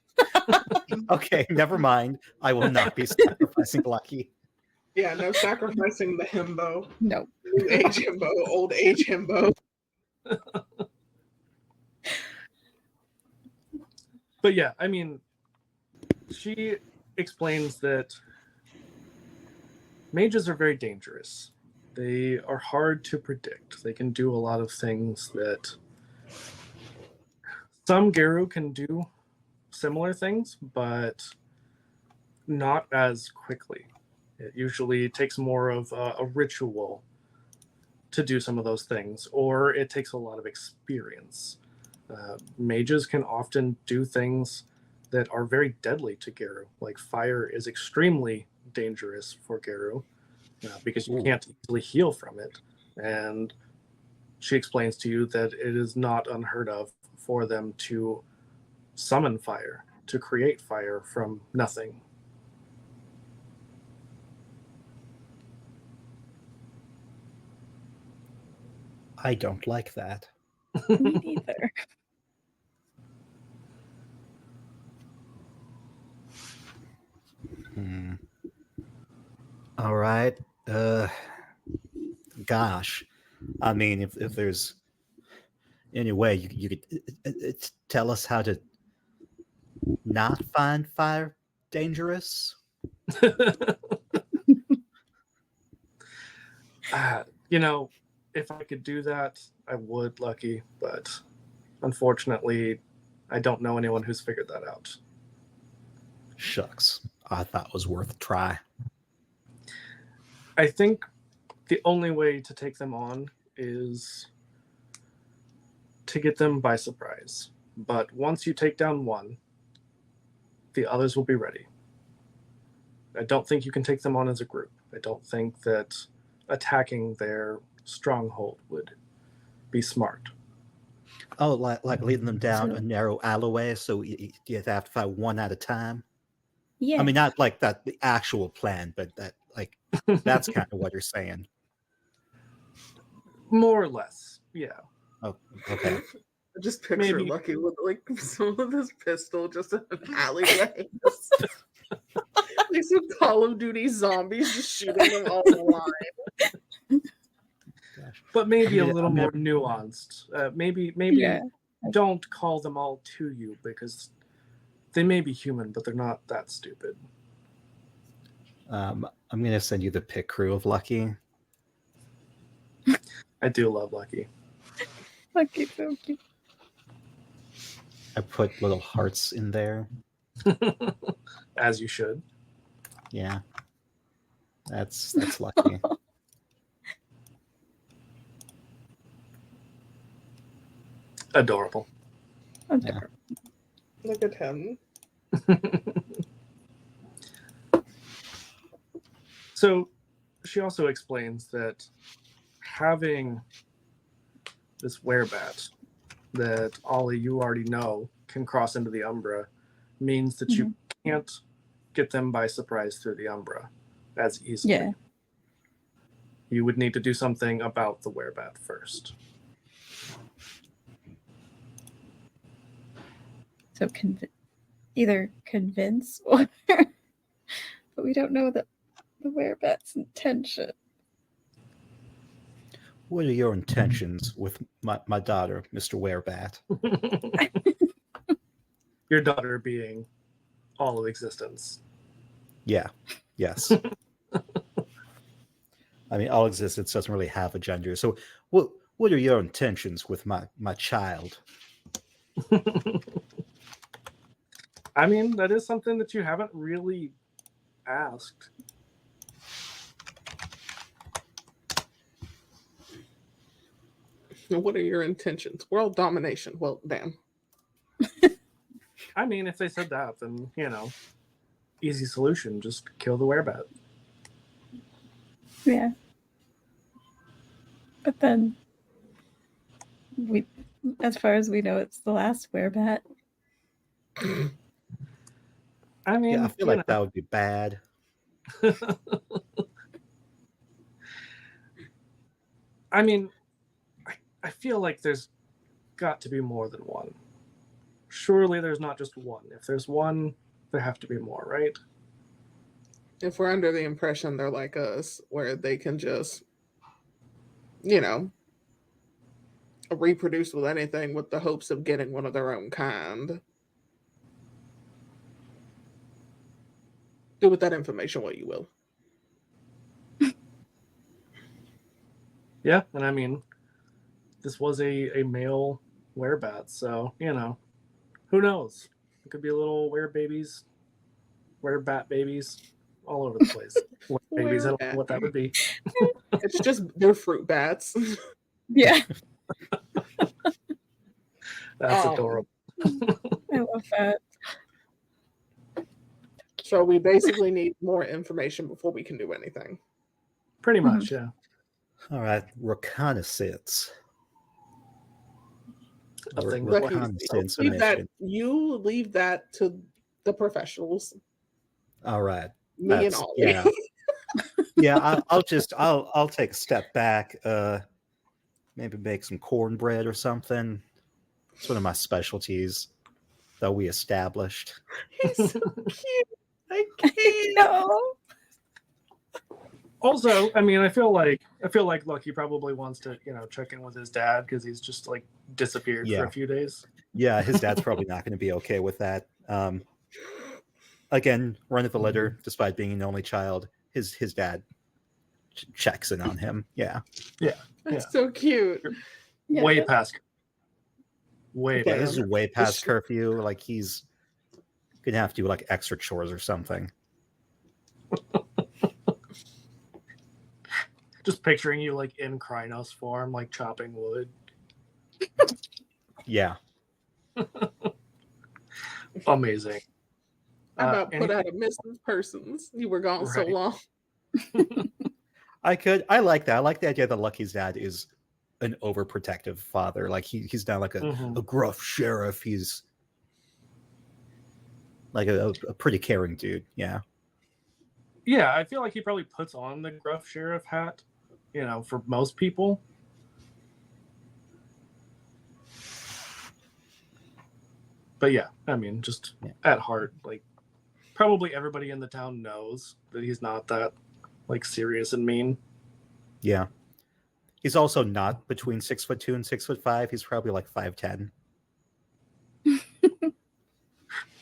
Okay, never mind. I will not be sacrificing Lucky. Yeah, no sacrificing the himbo. No. New age himbo, old age himbo. But yeah, I mean, she explains that mages are very dangerous. They are hard to predict. They can do a lot of things that some Geru can do similar things, but not as quickly. It usually takes more of a ritual to do some of those things, or it takes a lot of experience. Mages can often do things that are very deadly to Geru. Like fire is extremely dangerous for Geru because you can't easily heal from it. And she explains to you that it is not unheard of for them to summon fire, to create fire from nothing. I don't like that. Me neither. All right. Gosh. I mean, if there's any way you could tell us how to not find fire dangerous. If I could do that, I would, Lucky, but unfortunately, I don't know anyone who's figured that out. Shucks. I thought it was worth a try. I think the only way to take them on is to get them by surprise. But once you take down one, the others will be ready. I don't think you can take them on as a group. I don't think that attacking their stronghold would be smart. Oh, like leading them down a narrow alleyway, so you have to fight one at a time. Yeah. I mean, not like that the actual plan, but that like that's kind of what you're saying. More or less, yeah. Oh, okay. I just picture Maybe. Lucky with like some of this pistol just in an alleyway. Like some Call of Duty zombies just shooting them all the line. Gosh. But maybe I'm a little gonna- more nuanced. Maybe Yeah. don't call them all to you, because they may be human, but they're not that stupid. I'm gonna send you the pic crew of Lucky. I do love Lucky. Lucky, so cute. I put little hearts in there. As you should. Yeah, that's Lucky. Adorable. Yeah. Look at him. So she also explains that having this werebat that Ollie, you already know, can cross into the Umbra means that you can't get them by surprise through the Umbra as easily. Yeah. You would need to do something about the werebat first. So either convince or but we don't know the werebat's intention. What are your intentions with my daughter, Mr. Werebat? Your daughter being all of existence. Yeah. Yes. I mean, all existence doesn't really have a gender. So what are your intentions with my child? I mean, that is something that you haven't really asked. What are your intentions? World domination. Well, damn. I mean, if they said that, then, easy solution. Just kill the werebat. Yeah. But then as far as we know, it's the last werebat. I mean, Yeah, I feel like that would be bad. I mean, I feel like there's got to be more than one. Surely there's not just one. If there's one, there have to be more, right? If we're under the impression they're like us, where they can just, reproduce with anything with the hopes of getting one of their own kind. Do with that information what you will. Yeah, and I mean, this was a male werebat, so, who knows? It could be little werebat babies all over the place. Babies, I don't know what that would be. It's just, they're fruit bats. Yeah. That's adorable. I love that. So we basically need more information before we can do anything. Pretty much, yeah. All right, reconnaissance. Reconnaissance mission. You leave that to the professionals. All right. Me and Ollie. Yeah. Yeah, I'll take a step back. Maybe make some cornbread or something. It's one of my specialties that we established. He's so cute. I can't. No. Also, I mean, I feel like Lucky probably wants to, check in with his dad because he's just like disappeared for a few days. Yeah, his dad's probably not going to be okay with that. Again, run of the litter, despite being an only child, his dad checks in on him. Yeah. That's so cute. Yeah. Way past. Way Yeah, past. this is way past curfew. Like he's gonna have to do like extra chores or something. Just picturing you like in Krynos form, like chopping wood. Yeah. Amazing. How about put out a missing persons? You were gone so long. I like that. I like the idea that Lucky's dad is an overprotective father. Like he's not like a gruff sheriff. He's like a pretty caring dude. Yeah. Yeah, I feel like he probably puts on the gruff sheriff hat, for most people. But yeah, I mean, just at heart, like probably everybody in the town knows that he's not that like serious and mean. Yeah. He's also not between 6'2" and 6'5". He's probably like 5'10".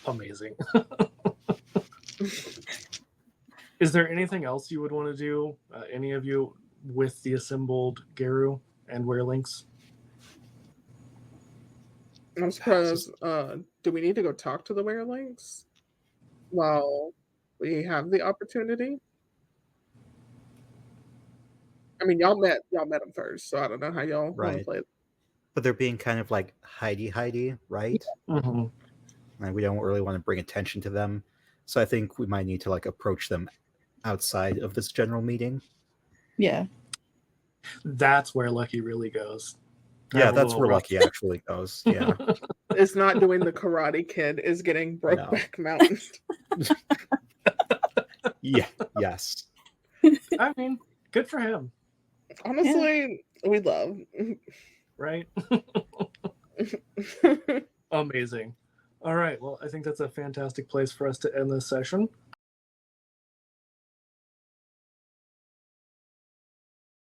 Amazing. Is there anything else you would want to do, any of you, with the assembled Geru and Werelinks? I'm surprised. Do we need to go talk to the Werelinks while we have the opportunity? I mean, y'all met them first, so I don't know how y'all want to play it. But they're being kind of like hidey, right? Mm-hmm. And we don't really want to bring attention to them. So I think we might need to like approach them outside of this general meeting. Yeah. That's where Lucky really goes. Yeah, that's where Lucky actually goes. Yeah. It's not doing the Karate Kid, is getting Brokeback Mountain. Yeah, yes. I mean, good for him. Honestly, we love. Right? Amazing. All right. Well, I think that's a fantastic place for us to end this session.